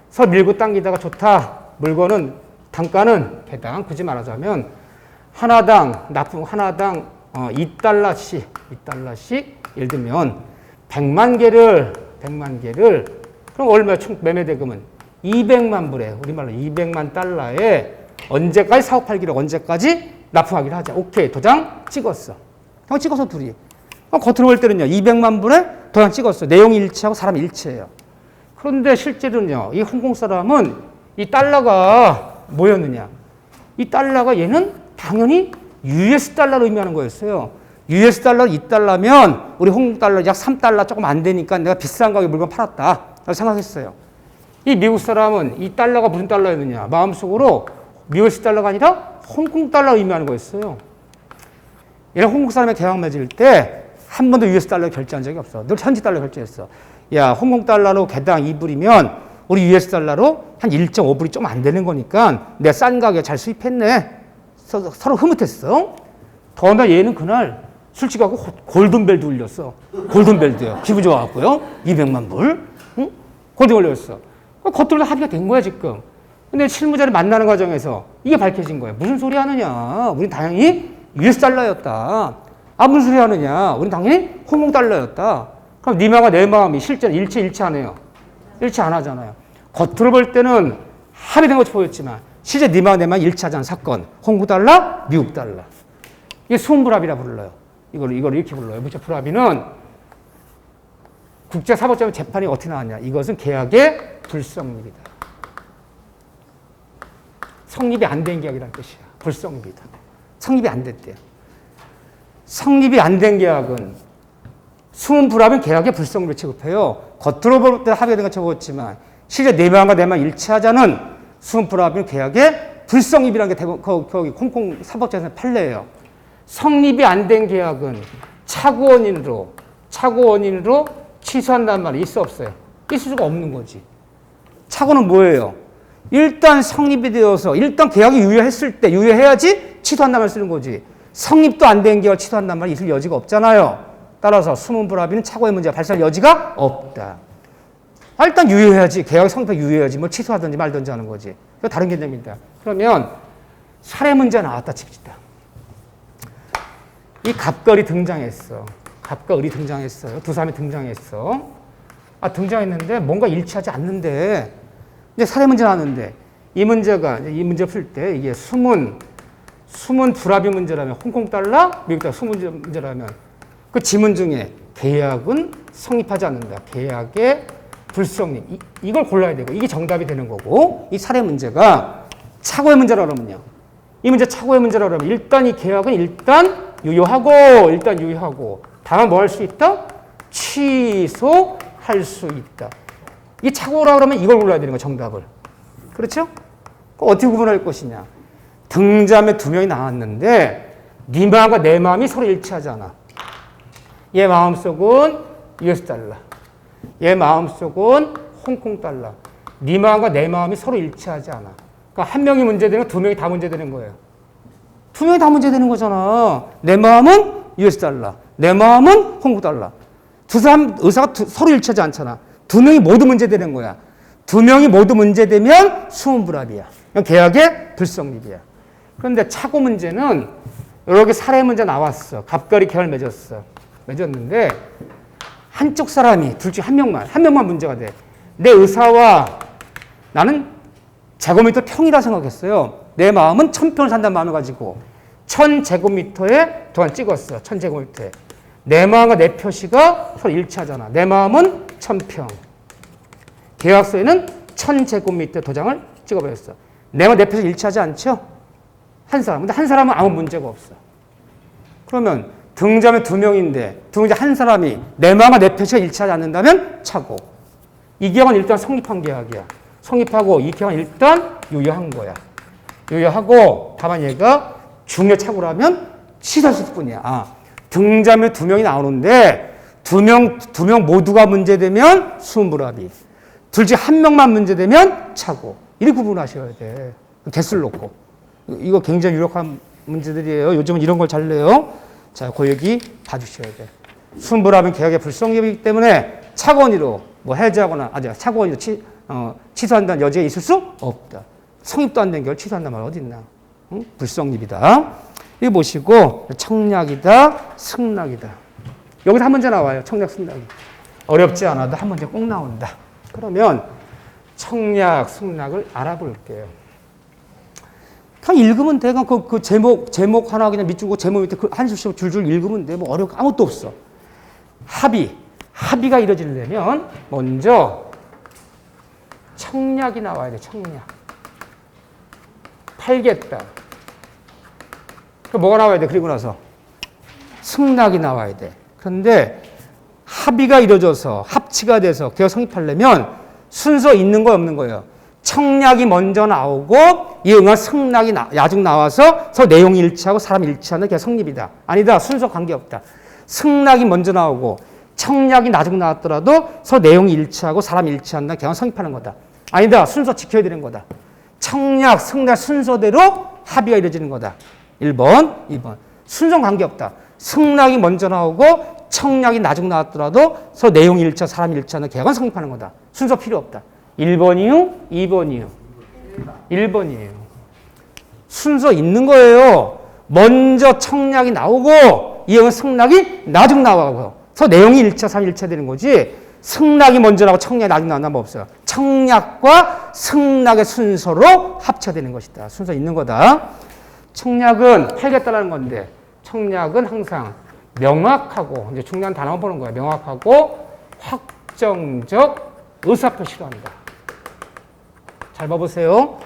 서 밀고 당기다가 좋다. 물건은 단가는 개당 굳이 말하자면 하나당 납품 하나당 2달러씩 예를 들면 100만 개를 그럼 얼마 총 매매 대금은 200만 불에, 우리말로 200만 달러에 언제까지 사업 팔기로 언제까지 납품하기로 하자. 오케이. 도장 찍었어. 도장 찍어서 둘이. 겉으로 볼 때는요. 200만 불에 도장 찍었어. 내용이 일치하고 사람이 일치해요. 그런데 실제로는요. 이 홍콩 사람은 이 달러가 뭐였느냐. 이 달러가 얘는 당연히 US 달러로 의미하는 거였어요. US 달러 2달러면 우리 홍콩 달러 약 3달러 조금 안 되니까 내가 비싼 가격에 물건 팔았다. 라고 생각했어요. 이 미국 사람은 이 달러가 무슨 달러였느냐. 마음속으로 US 달러가 아니라 홍콩 달러 의미하는 거였어요. 얘는 홍콩 사람의 계약 맺을 때 한 번도 US 달러 결제한 적이 없어. 늘 현지 달러 결제했어. 야, 홍콩 달러로 개당 2불이면 우리 US 달러로 한 1.5불이 좀 안 되는 거니까 내가 싼 가격에 잘 수입했네. 서로 흐뭇했어. 더나 얘는 그날 술 취하고 골든벨도 울렸어. 골든벨도요. 기분 좋아갖고요. 200만 불. 응? 골든 울렸어. 겉으로 합의가 된 거야 지금. 근데 실무자를 만나는 과정에서 이게 밝혀진 거예요. 무슨 소리 하느냐. 우린 당연히 US 달러였다. 아, 무슨 소리 하느냐. 우린 당연히 홍콩 달러였다. 그럼 네 마음과 내 마음이 실제로 일치하네요. 일치 안 하잖아요. 겉으로 볼 때는 합의된 것처럼 보였지만 실제 네 마음과 내 마음이 일치하지 않은 사건. 홍콩 달러, 미국 달러. 이게 수음불합이라 불러요. 이걸 이렇게 불러요. 무죄불합의는 국제사법재판 재판이 어떻게 나왔냐. 이것은 계약의 불성립이다. 성립이 안 된 계약이라는 뜻이야. 불성립이다. 성립이 안 됐대요. 성립이 안 된 계약은 수음불합은 계약의 불성립을 취급해요. 겉으로 볼 때 합의된 것처럼 보였지만 실제 내 마음과 내 마음 일치하자는 수음불합은 계약의 불성립이라는 게 거기 홍콩 사법재판의 판례예요. 성립이 안 된 계약은 착오 원인으로 취소한다는 말이 있어 없어요? 있을 수가 없는 거지. 착오는 뭐예요? 일단 성립이 되어서 일단 계약이 유효했을 때 유효해야지 취소한다는 말을 쓰는 거지. 성립도 안 된 계약을 취소한다는 말이 있을 여지가 없잖아요. 따라서 수문불합의는 착오의 문제가 발생할 여지가 없다. 일단 유효해야지. 계약의 성립이 유효해야지. 뭘 취소하든지 말든지 하는 거지. 그거 다른 개념입니다. 그러면 사례 문제 나왔다 칩시다. 이 갑과 을이 등장했어. 갑과 을이 등장했어요. 두 사람이 등장했어. 등장했는데 뭔가 일치하지 않는데 이제 사례 문제 나왔는데 이 문제 풀 때 이게 수문 불합의 문제라면 홍콩 달러, 미국 달러 수문 문제라면 그 지문 중에 계약은 성립하지 않는다. 계약의 불성립. 이걸 골라야 되고 이게 정답이 되는 거고 이 사례 문제가 착오의 문제라 그러면요. 이 문제 착오의 문제라 그러면 일단 이 계약은 일단 유효하고 다만 뭐 할 수 있다? 취소할 수 있다. 이게 착오라 그러면 이걸 골라야 되는 거야, 정답을. 그렇죠? 어떻게 구분할 것이냐. 등자매 두 명이 나왔는데 네 마음과 내 마음이 서로 일치하잖아. 얘 마음속은 US 달러. 얘 마음속은 홍콩 달러. 네 마음과 내 마음이 서로 일치하지 않아. 그러니까 한 명이 문제되는 두 명이 다 문제되는 거예요. 두 명이 다 문제되는 거잖아. 내 마음은 US 달러. 내 마음은 홍콩 달러. 두 사람 의사가 서로 일치하지 않잖아. 두 명이 모두 문제되는 거야. 두 명이 모두 문제되면 수음불합이야. 계약의 불성립이야. 그런데 착오 문제는 여러 개 사례 문제 나왔어. 갑과을이 계약을 맺었는데 한쪽 사람이 둘 중 한 명만 문제가 돼. 내 의사와 나는 제곱미터 평이라 생각했어요. 내 마음은 1000평을 산다는 마음을 가지고 1000제곱미터에 도안 찍었어. 1000제곱미터에. 내 마음과 내 표시가 서로 일치하잖아. 내 마음은 1000평. 계약서에는 1000제곱미터 도장을 찍어버렸어. 내 마음과 내 표시 일치하지 않죠? 한 사람. 근데 한 사람은 아무 문제가 없어. 그러면 등자매 두 명인데 등자 한 사람이 내 마음과 내 표시가 일치하지 않는다면 착오. 이 계약은 일단 성립한 계약이야. 성립하고 이 계약은 일단 유효한 거야. 유효하고 다만 얘가 중요 착오라면 취소할 수 있을 뿐이야. 등자매 두 명이 나오는데 두 명 모두가 문제되면 수음불합의. 둘 중 한 명만 문제되면 착오. 이렇게 구분하셔야 돼. 개수를 놓고. 이거 굉장히 유력한 문제들이에요. 요즘은 이런 걸 잘 내요. 자, 그 얘기 봐주셔야 돼. 수음불합은 계약의 불성립이기 때문에 착오원이로 뭐 해제하거나 착오원이로 취소한다는 여지가 있을 수 없다. 성립도 안 된 걸 취소한다는 말 어디 있나? 응? 불성립이다. 이거 보시고 청약이다, 승낙이다. 여기서 한 문제 나와요. 청약, 승낙이. 어렵지 않아도 한 문제 꼭 나온다. 그러면 청약, 승낙을 알아볼게요. 그냥 읽으면 돼. 그냥 그 제목 하나 그냥 밑줄 고 제목 밑에 한 줄씩 줄줄 읽으면 돼. 뭐 어려운 거 아무것도 없어. 합의가 이루어지려면 먼저 청약이 나와야 돼. 청약. 팔겠다. 그 뭐가 나와야 돼? 그리고 나서 승낙이 나와야 돼. 그런데 합의가 이루어져서 합치가 돼서 계약 성립하려면 순서 있는 거 없는 거예요. 청약이 먼저 나오고 이에 응한 승낙이 나중 나와서 서로 내용이 일치하고 사람이 일치하는 계약 성립이다. 아니다. 순서 관계없다. 승낙이 먼저 나오고 청약이 나중 나왔더라도 서로 내용이 일치하고 사람이 일치한다. 계약 성립하는 거다. 아니다. 순서 지켜야 되는 거다. 청약, 승낙 순서대로 합의가 이루어지는 거다. 1번, 2번. 순서 관계없다. 승낙이 먼저 나오고 청약이 나중 나왔더라도 서로 내용이 일치하고 사람이 일치하는 계약은 성립하는 거다. 순서 필요 없다. 1번이요? 2번이요? 1번이에요. 순서 있는 거예요. 먼저 청약이 나오고 이행은 승낙이 나중 나와서 내용이 일치하고 사람이 일치되는 거지. 승낙이 먼저 나오고 청약이 나중 나오면 없어요. 청약과 승낙의 순서로 합쳐되는 것이다. 순서 있는 거다. 청약은 팔겠다라는 건데 청약은 항상 명확하고 이제 중요한 단어만 보는 거예요. 명확하고 확정적 의사표시를 한다. 잘 봐보세요.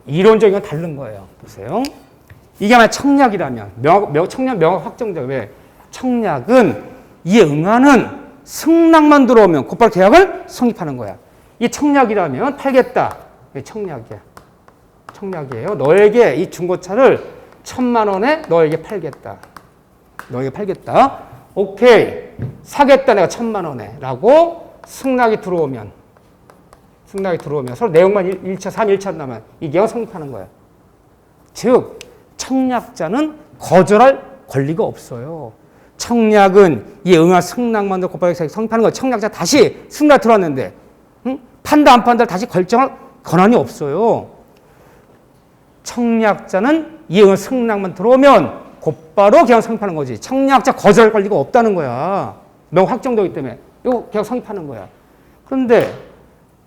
이론적인 건 다른 거예요. 보세요. 이게 만약 청약이라면 청약 명확 확정적. 왜? 청약은 이에 응하는 승낙만 들어오면 곧바로 계약을 성립하는 거야. 이 청약이라면 팔겠다. 청약이야. 청약이에요. 너에게 이 중고차를 1,000만 원에 너에게 팔겠다. 너에게 팔겠다. 오케이. 사겠다. 내가 1,000만 원에. 라고 승낙이 들어오면 서로 내용만 1차, 3일차 한다면 이 계약을 성립하는 거야. 즉, 청약자는 거절할 권리가 없어요. 청약은 이에 응한 승낙만 곧바로 성립하는 거야. 청약자 다시 승낙 들어왔는데 판다 안 판다 다시 결정할 권한이 없어요. 청약자는 이에 응한 승낙만 들어오면 곧바로 계약 성립하는 거지. 청약자 거절할 권리가 없다는 거야. 명확 확정되기 때문에 이거 계약 성립하는 거야. 그런데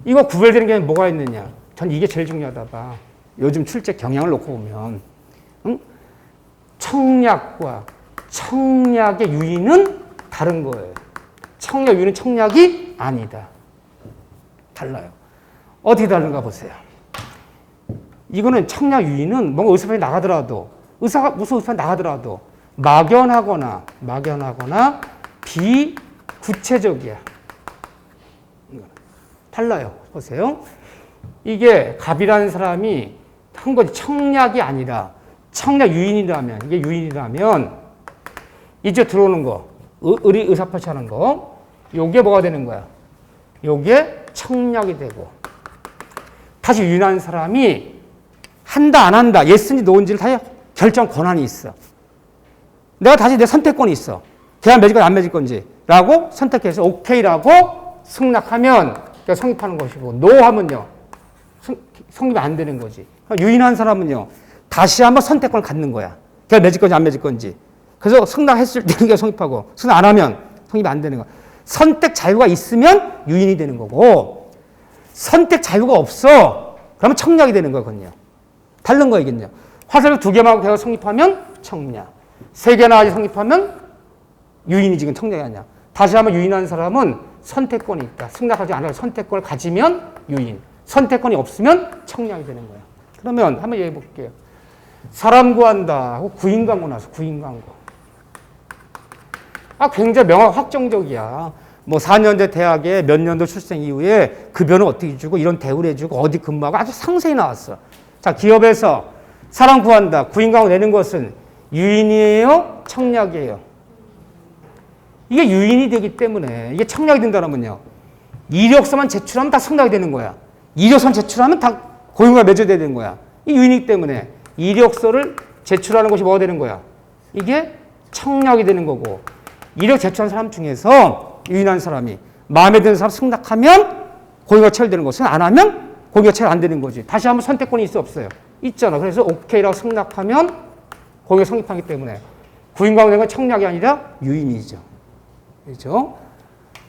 이거 구별되는 게 뭐가 있느냐? 전 이게 제일 중요하다 봐. 요즘 출제 경향을 놓고 보면 청약과 청약의 유인은 다른 거예요. 청약 유인은 청약이 아니다. 달라요. 어떻게 다른가 보세요. 이거는 청약 유인은 뭔가 의사표현이 나가더라도 무슨 의사표현이 나가더라도 막연하거나 비구체적이야. 달라요. 보세요. 이게 갑이라는 사람이 한 거지. 청약이 아니라 청약 유인이라면 이게 유인이라면 이제 들어오는 거 의사표시하는 거 요게 뭐가 되는 거야? 요게 청약이 되고 다시 유인하는 사람이 한다 안 한다 예스인지 노인지를 다 결정 권한이 있어. 내가 다시 내 선택권이 있어. 계약 맺을 건지 안 맺을 건지 라고 선택해서 오케이라고 승낙하면 성립하는 것이고 노 하면요 성립이 안 되는 거지. 유인한 사람은요 다시 한번 선택권을 갖는 거야. 계약 맺을 건지 안 맺을 건지. 그래서 승낙했을 때 이게 성립하고 승낙 안 하면 성립이 안 되는 거야. 선택 자유가 있으면 유인이 되는 거고 선택 자유가 없어 그러면 청약이 되는 거거든요. 다른 거이겠네요. 화살표 2개만 계약 성립하면 청약, 3개나 성립하면 유인이 지금 청약이 아니야. 다시 한번 유인한 사람은 선택권이 있다. 승낙하지 않아도 선택권을 가지면 유인, 선택권이 없으면 청약이 되는 거야. 그러면 한번 얘기해 볼게요. 사람 구한다 하고 구인 광고 나서 구인 광고. 굉장히 명확 확정적이야. 뭐 4년제 대학에 몇 년도 출생 이후에 급여는 어떻게 주고 이런 대우를 해주고 어디 근무하고 아주 상세히 나왔어. 자, 기업에서 사람 구한다. 구인 광고 내는 것은 유인이에요? 청약이에요? 이게 유인이 되기 때문에 이게 청약이 된다면요. 이력서만 제출하면 다 승낙이 되는 거야. 이력서만 제출하면 다 고용과 맺어야 되는 거야. 이 유인이기 때문에 이력서를 제출하는 것이 뭐가 되는 거야? 이게 청약이 되는 거고 이력 제출한 사람 중에서 유인한 사람이 마음에 드는 사람 승낙하면 고용과 체결되는 것은 안 하면 고용과 체결 안 되는 거지. 다시 한번 선택권이 있어 없어요? 있잖아. 그래서 오케이라고 승낙하면 고용이 성립하기 때문에 구인 광고 된 건 청약이 아니라 유인이죠. 그렇죠?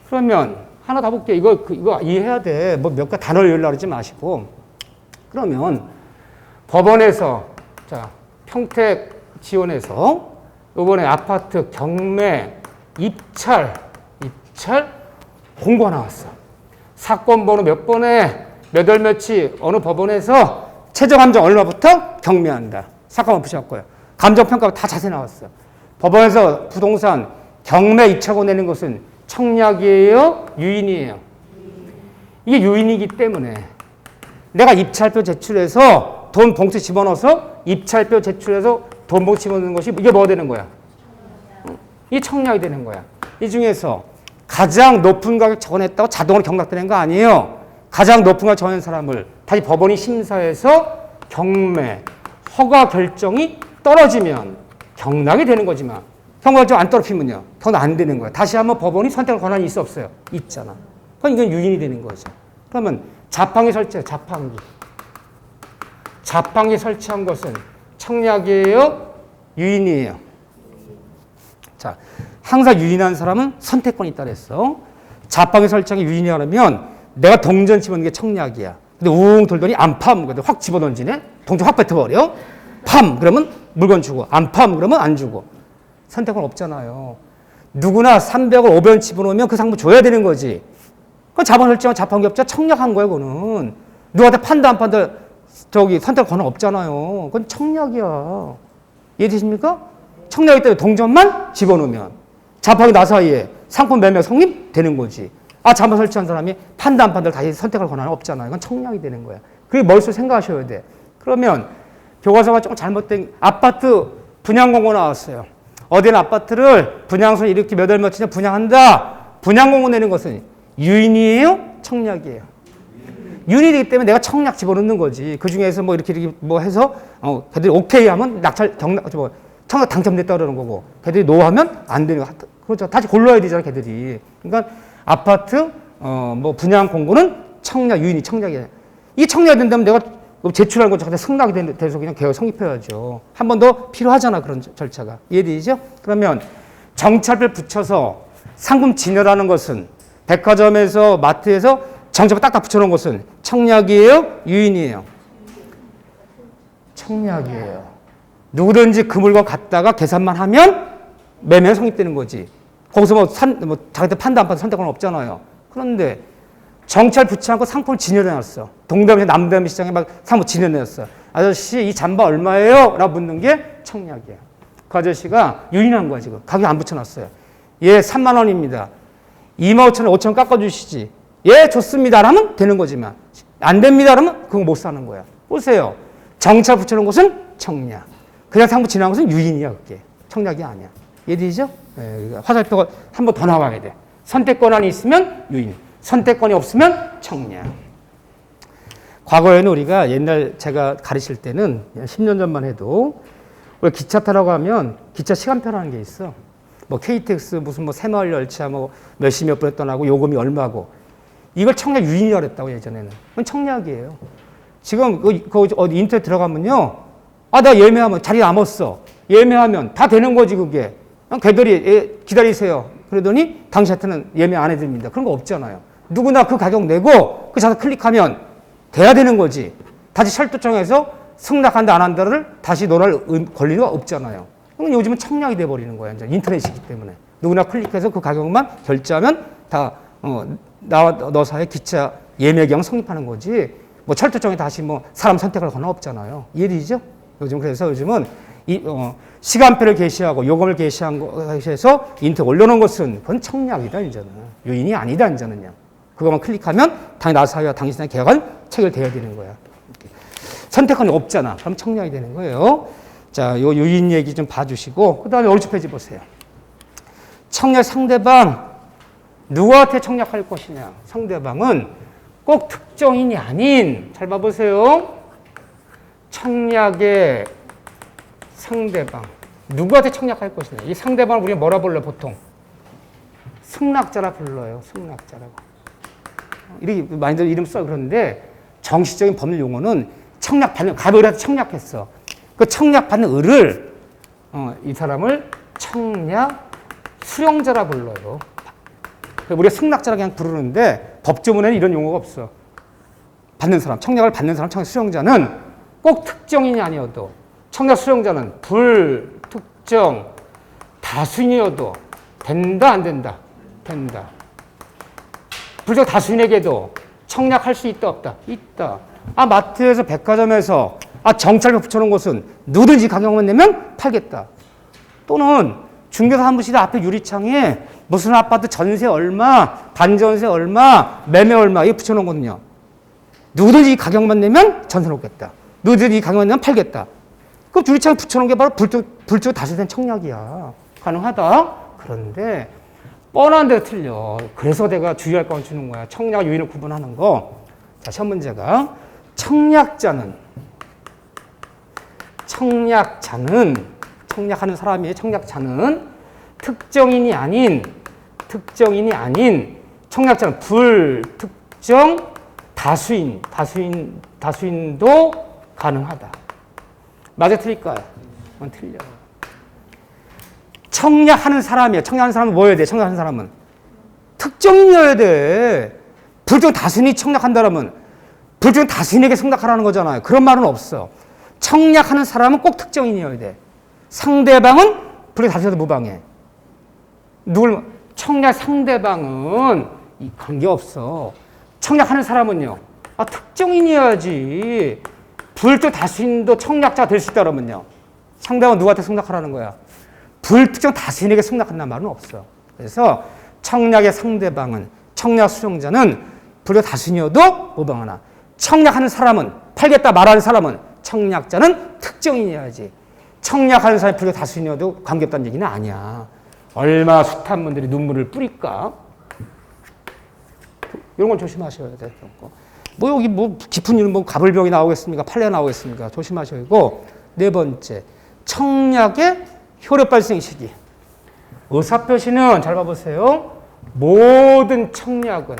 그러면 하나 더 볼게요. 이거 이해해야 돼. 뭐 몇 가지 단어를 열려고 하지 마시고. 그러면 법원에서, 자, 평택 지원에서 이번에 아파트 경매 입찰 공고가 나왔어. 사건 번호 몇 번에 몇 월 며칠 어느 법원에서 최저 감정 얼마부터 경매한다. 사건만 붙였고요. 감정평가가 다 자세히 나왔어. 법원에서 부동산 경매 입찰고 내는 것은 청약이에요? 유인이에요? 이게 유인이기 때문에 내가 입찰표 제출해서 돈 봉투 집어넣어서 입찰표 제출해서 돈 봉투 집어넣는 것이 이게 뭐가 되는 거야? 이게 청약이 되는 거야. 이 중에서 가장 높은 가격 적어냈다고 자동으로 경락되는 거 아니에요. 가장 높은 가격 적어낸 사람을 다시 법원이 심사해서 경매, 허가 결정이 떨어지면 경락이 되는 거지만 경락 결정 안 떨어지면요. 경락 안 되는 거야. 다시 한번 법원이 선택할 권한이 있어 없어요? 있잖아. 그럼 이건 유인이 되는 거죠. 그러면 자판기 설치해. 자판기 설치한 것은 청약이에요? 유인이에요? 자, 항상 유인한 사람은 선택권이 있다 그랬어. 자판기 설치한 게 유인이 하려면 내가 동전 집어넣는 게 청약이야. 근데 웅 돌더니 안 팜. 확 집어던지네? 동전 확 뱉어버려? 팜! 그러면 물건 주고. 안 팜! 그러면 안 주고. 선택권 없잖아요. 누구나 300을 500원 집어넣으면 그 상품 줘야 되는 거지. 그 자본 설정한 자판기업자 청약한 거예요, 그거는. 누구한테 판다, 안 판다, 선택 권한 없잖아요. 그건 청약이야. 이해되십니까? 청약이 때문에 동전만 집어넣으면 자판기 나 사이에 상품 매매 성립되는 거지. 자본 설치한 사람이 판다, 안 판다를 다시 선택할 권한은 없잖아요. 이건 청약이 되는 거야. 그게 머릿속에 생각하셔야 돼. 그러면 교과서가 조금 잘못된 아파트 분양 공고 나왔어요. 어디는 아파트를 분양소 이렇게 몇 월 며칠에 분양한다. 분양 공고 내는 것은 유인이에요? 청약이에요? 유인이 되기 때문에 내가 청약 집어넣는 거지. 그 중에서 뭐 이렇게 뭐 해서 걔들이 오케이 하면 청약 당첨됐다 그러는 거고 걔들이 노 하면 안 되는 거. 그렇죠. 다시 골라야 되잖아, 걔들이. 그러니까 아파트 뭐 분양 공고는 청약, 유인이 청약이에요. 이 청약이 된다면 내가 제출한 거 승낙이 돼서 그냥 계약 성립해야죠. 한 번 더 필요하잖아, 그런 절차가. 이해되죠? 그러면 정찰을 붙여서 상품 진열하는 것은 백화점에서 마트에서 정찰을 딱딱 붙여놓은 것은 청약이에요? 유인이에요? 청약이에요. 누구든지 그 물건 갖다가 계산만 하면 매매 성립되는 거지. 거기서 자기한테 판다 안 판다 선택권 없잖아요. 그런데 정찰 붙지 않고 상품을 진열해놨어. 동대문시 남대문 시장에 막 상품 진열해놨어. 아저씨 이 잠바 얼마예요? 라고 묻는 게 청약이야. 그 아저씨가 유인한 거야 지금. 가격 안 붙여놨어요. 예, 3만 원입니다. 2만 5천 원, 5천 원 깎아주시지. 예, 좋습니다. 라면 되는 거지만 안 됩니다. 라면 그거 못 사는 거야. 보세요. 정찰 붙여놓은 것은 청약. 그냥 상품 진행한 것은 유인이야. 그게. 청약이 아니야. 이해되죠? 네, 화살표가 한 번 더 나와야 돼. 선택 권한이 있으면 유인. 선택권이 없으면 청약. 과거에는 우리가 옛날 제가 가르칠 때는 10년 전만 해도 우리 기차 타라고 하면 기차 시간표라는 게 있어. 뭐 KTX 무슨 뭐 새마을 열차 뭐 몇 시 몇 분에 떠나고 요금이 얼마고 이걸 청약 유인이라고 그랬다고 예전에는. 그건 청약이에요. 지금 어디 인터넷 들어가면요. 나 예매하면 자리 남았어. 예매하면 다 되는 거지 그게. 걔들이 기다리세요. 그러더니 당신한테는 예매 안 해드립니다. 그런 거 없잖아요. 누구나 그 가격 내고 그 자서 클릭하면 돼야 되는 거지. 다시 철도청에서 승낙한다 안 한다를 다시 논할 권리가 없잖아요. 그럼 요즘은 청약이 돼버리는 거야. 이제 인터넷이기 때문에. 누구나 클릭해서 그 가격만 결제하면 다 너 사의 기차 예매 경우 성립하는 거지. 뭐 철도청에 다시 뭐 사람 선택할 권한 없잖아요. 이해되죠? 그래서 요즘은 시간표를 게시하고 요금을 게시한 것에서 인터넷 올려놓은 것은 그건 청약이다 이제는. 유인이 아니다 이제는요. 그것만 클릭하면 당연히 나 사회와 당신의 계약은 체결돼야 되는 거야. 선택권이 없잖아. 그럼 청약이 되는 거예요. 자, 요 유인 얘기 좀 봐주시고 그 다음에 오른쪽 페이지 보세요. 청약 상대방 누구한테 청약할 것이냐. 상대방은 꼭 특정인이 아닌 잘 봐보세요. 청약의 상대방 누구한테 청약할 것이냐. 이 상대방을 우리가 뭐라 불러요 보통? 승낙자라 불러요. 승낙자라고. 이렇게 많이들 이름 써 그러는데 정식적인 법률 용어는 청약받는 가족한테 청약했어. 그 청약받는 을을 이 사람을 청약 수령자라 불러요. 우리가 승낙자라 그냥 부르는데 법조문에는 이런 용어가 없어. 받는 사람, 청약을 받는 사람, 청약 수령자는 꼭 특정인이 아니어도 청약 수령자는 불특정 다수인이어도 된다, 안 된다? 된다. 불특정 다수인에게도 청약할 수 있다, 없다? 있다. 마트에서 백화점에서 정찰을 붙여놓은 곳은 누구든지 가격만 내면 팔겠다. 또는 중개사 사무실 앞에 유리창에 무슨 아파트 전세 얼마, 반전세 얼마, 매매 얼마 이거 붙여놓은 거든요. 누구든지 가격만 내면 전세 놓겠다. 누구든지 가격만 내면 팔겠다. 그 유리창에 붙여놓은 게 바로 불특정 다수된 청약이야. 가능하다. 그런데 뻔한 데가 틀려. 그래서 내가 주의할 건 주는 거야. 청약 유인을 구분하는 거. 자, 시험 문제가 청약하는 청약자는 특정인이 아닌 청약자는 불특정 다수인도 가능하다. 맞아, 틀릴까요? 틀려. 청약하는 사람은 뭐여야 돼? 청약하는 사람은 특정인이어야 돼. 불특정 다수인이 청약한다라면 불특정 다수인에게 청약하라는 거잖아요. 그런 말은 없어. 청약하는 사람은 꼭 특정인이어야 돼. 상대방은 불특정 다수인에도 무방해. 청약 상대방은 이 관계없어. 청약하는 사람은요. 특정인이어야지. 불특정 다수인도 청약자가 될 수 있다면요. 상대방은 누구한테 청약하라는 거야? 불특정 다수인에게 청약한다는 말은 없어. 그래서 청약의 상대방은 청약 수령자는 불특정 다수인이어도 무방하나 청약하는 사람은 팔겠다 말하는 사람은 청약자는 특정인이어야지. 청약하는 사람이 불특정 다수인이어도 관계없다는 얘기는 아니야. 얼마나 숱한 분들이 눈물을 뿌릴까? 이런 건 조심하셔야 돼. 여기 깊은 일은 가불병이 나오겠습니까? 판례가 나오겠습니까? 조심하셔야 되고. 네 번째, 청약의 효력 발생 시기. 의사표시는 잘 봐보세요. 모든 청약은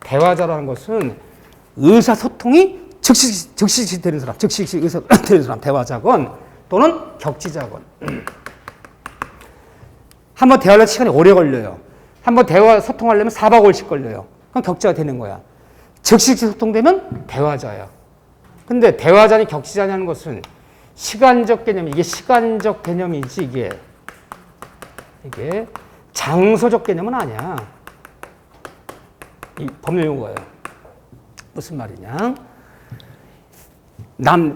대화자라는 것은 의사소통이 즉시 되는 사람, 의사 되는 사람, 대화자건 또는 격지자건. 한번 대화하려면 시간이 오래 걸려요. 한번 소통하려면 4박 5일씩 걸려요. 그럼 격자가 되는 거야. 즉시 소통되면 대화자야. 근데 대화자니 격지자냐는 것은 시간적 개념, 이게 시간적 개념이지, 이게 장소적 개념은 아니야. 이 법률 용어예요. 무슨 말이냐?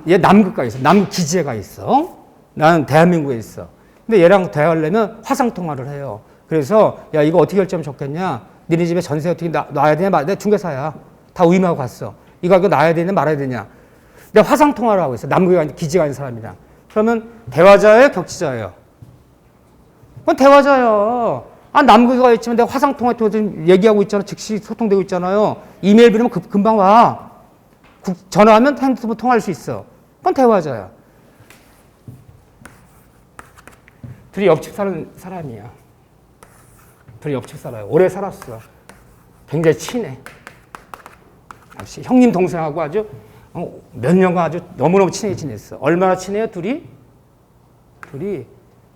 얘 남극가 있어. 남기지가 있어. 나는 대한민국에 있어. 근데 얘랑 대화하려면 화상통화를 해요. 그래서, 야, 이거 어떻게 결정하면 좋겠냐? 니네 집에 전세 어떻게 놔야 되냐? 내가 중개사야. 다 의임하고 갔어. 이거 놔야 되냐? 말아야 되냐? 내가 화상통화를 하고 있어. 남극에 기지가 있는 사람이랑. 그러면 대화자예요? 격지자예요? 그건 대화자예요. 남극에 있지만 내가 화상통화 통해서 얘기하고 있잖아. 즉시 소통되고 있잖아요. 이메일 보내면 금방 와. 전화하면 핸드폰 통화할 수 있어. 그건 대화자야. 둘이 옆집 사는 사람이야. 둘이 옆집 살아요. 오래 살았어. 굉장히 친해. 형님 동생하고 아주 몇 년간 아주 너무너무 친하게 지냈어. 얼마나 친해요, 둘이? 둘이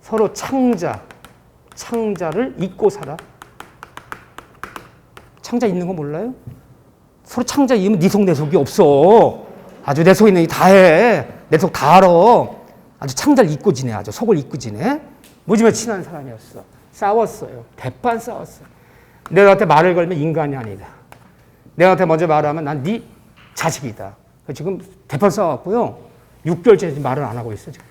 서로 창자를 잊고 살아. 창자 잊는 거 몰라요? 서로 창자 잊으면 네 속 내 속이 없어. 아주 내 속에 있는 게 다 해. 내 속 다 알아. 아주 창자를 잊고 지내. 아주 속을 잊고 지내. 무지만 친한 사람이었어. 싸웠어요. 대판 싸웠어. 내가 너한테 말을 걸면 인간이 아니다. 내가 너한테 먼저 말하면 난 네 자식이다. 지금 대판 싸웠고요. 6개월째 말을 안 하고 있어, 지금.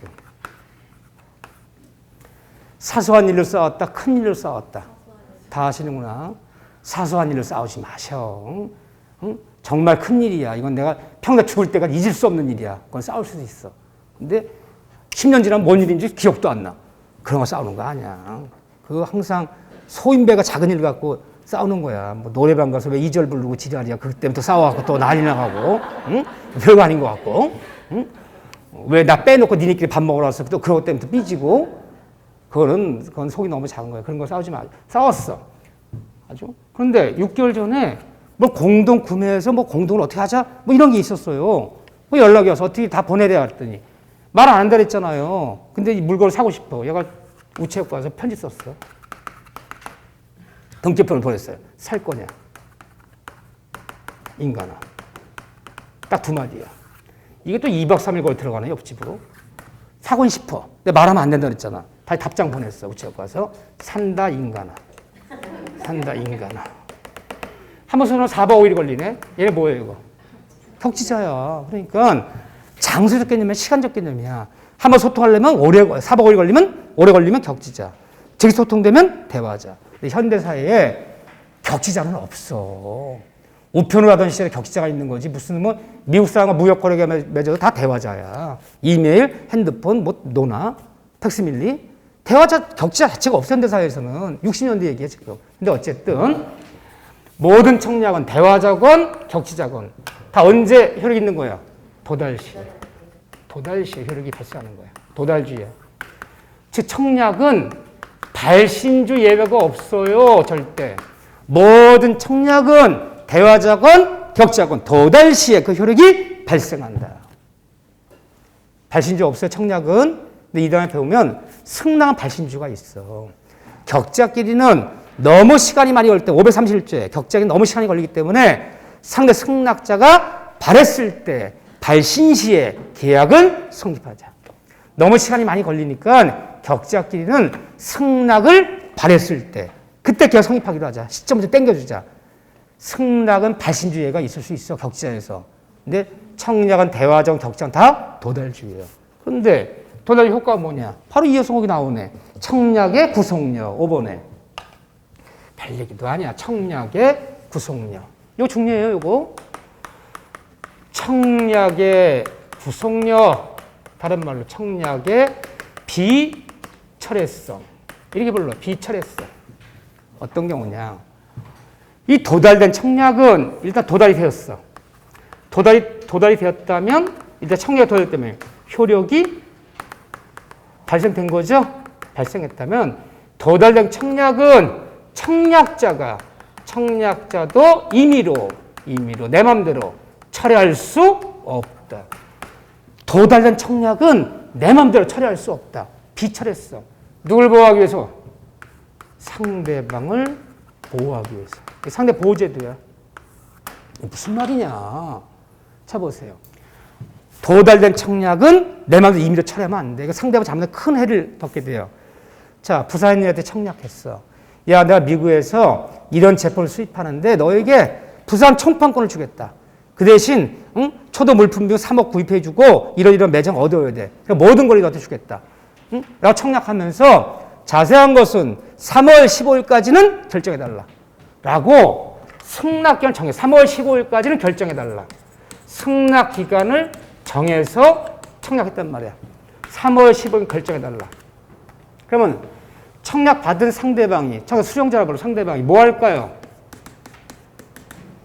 사소한 일로 싸웠다, 큰 일로 싸웠다. 다 아시는구나. 사소한 일로 싸우지 마셔. 응? 정말 큰 일이야. 이건 내가 평생 죽을 때까지 잊을 수 없는 일이야. 그건 싸울 수도 있어. 근데 10년 지나면 뭔 일인지 기억도 안 나. 그런 거 싸우는 거 아니야. 그거 항상 소인배가 작은 일 갖고 싸우는 거야. 노래방 가서 왜 2절 부르고 지랄이야. 그때부터 싸워갖고 또 난리 나가고. 응? 별거 아닌 것 같고. 응? 왜 나 빼놓고 니네끼리 밥 먹으러 왔어. 또 그런 것 때문에 또 삐지고. 그건 속이 너무 작은 거야. 그런 거 싸우지 마. 싸웠어. 아주. 그런데 6개월 전에 공동 구매해서 공동을 어떻게 하자? 이런 게 있었어요. 연락이 와서 어떻게 다 보내려 했더니 말 안 한다 그랬잖아요. 근데 이 물건을 사고 싶어. 얘가 우체국 가서 편지 썼어. 등기표를 보냈어요. 살 거냐? 인간아. 딱 두 마디야. 이게 또 2박 3일 거리 들어가네, 옆집으로. 사고는 싶어. 근데 말하면 안 된다 그랬잖아. 다시 답장 보냈어, 우체국 가서. 산다, 인간아. 산다, 인간아. 한 번 쓰면 4박 5일이 걸리네? 얘네 뭐예요, 이거? 격지자야. 그러니까 장소적 개념이야, 시간적 개념이야. 한 번 소통하려면 4박 5일 걸리면 오래 걸리면 격지자. 즉 소통되면 대화자. 근데 현대사회에 격지자는 없어. 우편으로 하던 시절에 격지자가 있는 거지. 무슨 뭐 미국 사람과 무역 거래가 맺어도 다 대화자야. 이메일, 핸드폰, 뭐 노나, 팩스밀리. 대화자, 격지자 자체가 없어, 현대사회에서는. 60년대 얘기야, 지금. 근데 어쨌든 모든 청약은 대화자건 격지자건 다 언제 효력이 있는 거야? 도달시에. 도달시에 효력이 발생하는 거야. 도달주의야. 즉 청약은 발신주 예외가 없어요. 절대. 모든 청약은 대화자건 격자건 도달시에 그 효력이 발생한다. 발신주 없어요. 청약은. 근데 이 다음에 배우면 승낙은 발신주가 있어. 격자끼리는 너무 시간이 많이 걸릴 때 531조에 격자끼리 너무 시간이 걸리기 때문에 상대 승낙자가 발했을 때 발신 시에 계약을 성립하자. 너무 시간이 많이 걸리니까 격자끼리는 승낙을 발했을 때 그때 계약 성립하기로 하자. 시점을 좀 땡겨주자. 승낙은 발신주의가 있을 수 있어, 격자에서. 근데 청약은 대화적, 격자는 다 도달주의예요. 그런데 도달 효과가 뭐냐? 바로 이어성곡이 나오네. 청약의 구속력, 5번에. 별 얘기도 아니야. 청약의 구속력. 이거 중요해요, 이거. 청약의 구속력, 다른 말로 청약의 비철회성. 이렇게 불러, 비철회성. 어떤 경우냐? 이 도달된 청약은 일단 도달이 되었어. 도달이 되었다면, 일단 청약이 도달됐다면 효력이 발생된 거죠? 발생했다면, 도달된 청약은 청약자도 임의로 내 맘대로 철회할 수 없다. 도달된 청약은 내 맘대로 철회할 수 없다. 비철회성. 누굴 보호하기 위해서? 상대방을 보호하기 위해서. 상대 보호제도야. 무슨 말이냐. 자 보세요. 도달된 청약은 내 맘대로 임의로 철회하면 안 돼. 상대방 잘못하면 큰 해를 받게 돼요. 자, 부산인한테 청약했어. 야, 내가 미국에서 이런 제품을 수입하는데 너에게 부산 청판권을 주겠다. 그 대신 초도 물품비용 3억 구입해주고 이런 매장 얻어야 돼. 모든 걸 너한테 주겠다. 내가 청약하면서 자세한 것은 3월 15일까지는 결정해달라. 라고 승낙기간을 정해. 3월 15일까지는 결정해달라. 승낙기간을 정해서 청약했단 말이야. 3월 15일 결정해달라. 그러면 청약받은 상대방이, 수령자라고 불러 상대방이 뭐 할까요?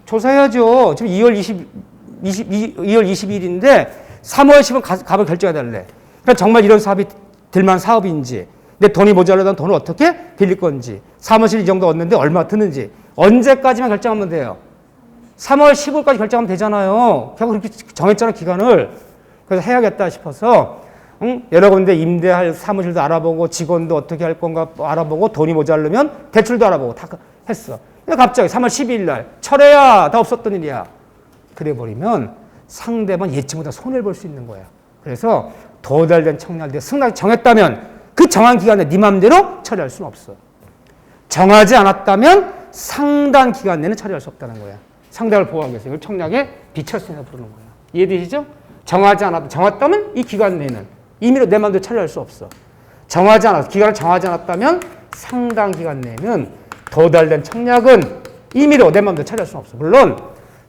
조사해야죠. 지금 2월 22일인데 3월 10일 값을 결정해달래. 그러니까 정말 이런 사업이 될만한 사업인지, 내 돈이 모자라던 돈을 어떻게 빌릴 건지, 사무실 이 정도 얻는데 얼마 드는지, 언제까지만 결정하면 돼요? 3월 15일까지 결정하면 되잖아요. 결국 그렇게 정했잖아, 기간을. 그래서 해야겠다 싶어서 여러 군데 임대할 사무실도 알아보고 직원도 어떻게 할 건가 알아보고 돈이 모자르면 대출도 알아보고 다 했어. 근데 갑자기 3월 12일 날 철회야. 다 없었던 일이야. 그래버리면 상대방 예측 못한 손해를 볼 수 있는 거야. 그래서 도달된 청약을 승낙이 정했다면 그 정한 기간에 네 맘대로 처리할 수는 없어. 정하지 않았다면 상당 기간 내는 처리할 수 없다는 거야. 상대방을 보호하기 위해서. 이걸 청약의 비철성이라고 부르는 거야. 이해되시죠? 정했다면 이 기간 내는 임의로 내 맘대로 처리할 수 없어. 기간을 정하지 않았다면 상당 기간 내는 도달된 청약은 임의로 내 맘대로 처리할 수는 없어. 물론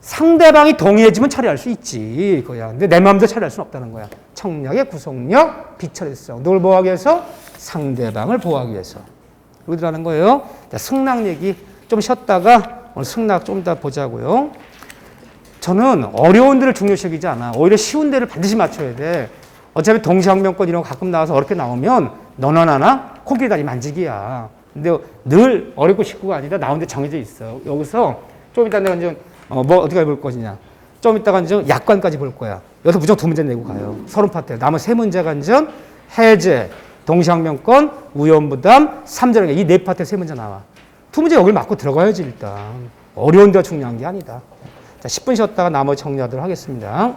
상대방이 동의해주면 처리할 수 있지. 그거야. 근데 내 맘대로 처리할 수는 없다는 거야. 청약의 구속력, 비철회성. 누굴 보호하기 위해서? 상대방을 보호하기 위해서. 그러더라는 거예요. 자, 승낙 얘기 좀 쉬었다가 오늘 승낙 좀 이따 보자고요. 저는 어려운 데를 중요시 여기지 않아. 오히려 쉬운 데를 반드시 맞춰야 돼. 어차피 동시항명권 이런 거 가끔 나와서 어렵게 나오면 너나 나나 코끼리 다리 만지기야. 근데 늘 어렵고 쉽고가 아니라 나온 데 정해져 있어. 여기서 좀 이따 내가 이제 뭐 어떻게 해볼 것이냐. 좀 이따가 이제 약관까지 볼 거야. 여기서 무조건 두 문제 내고 가요. 서론 파트에. 남은 세 문제가 이제 해제, 동시항명권, 우연부담, 삼절하게 이 네 파트에 세 문제 나와. 두 문제 여기를 맞고 들어가야지 일단. 어려운 데가 중요한 게 아니다. 자, 10분 쉬었다가 나머지 정리하도록 하겠습니다.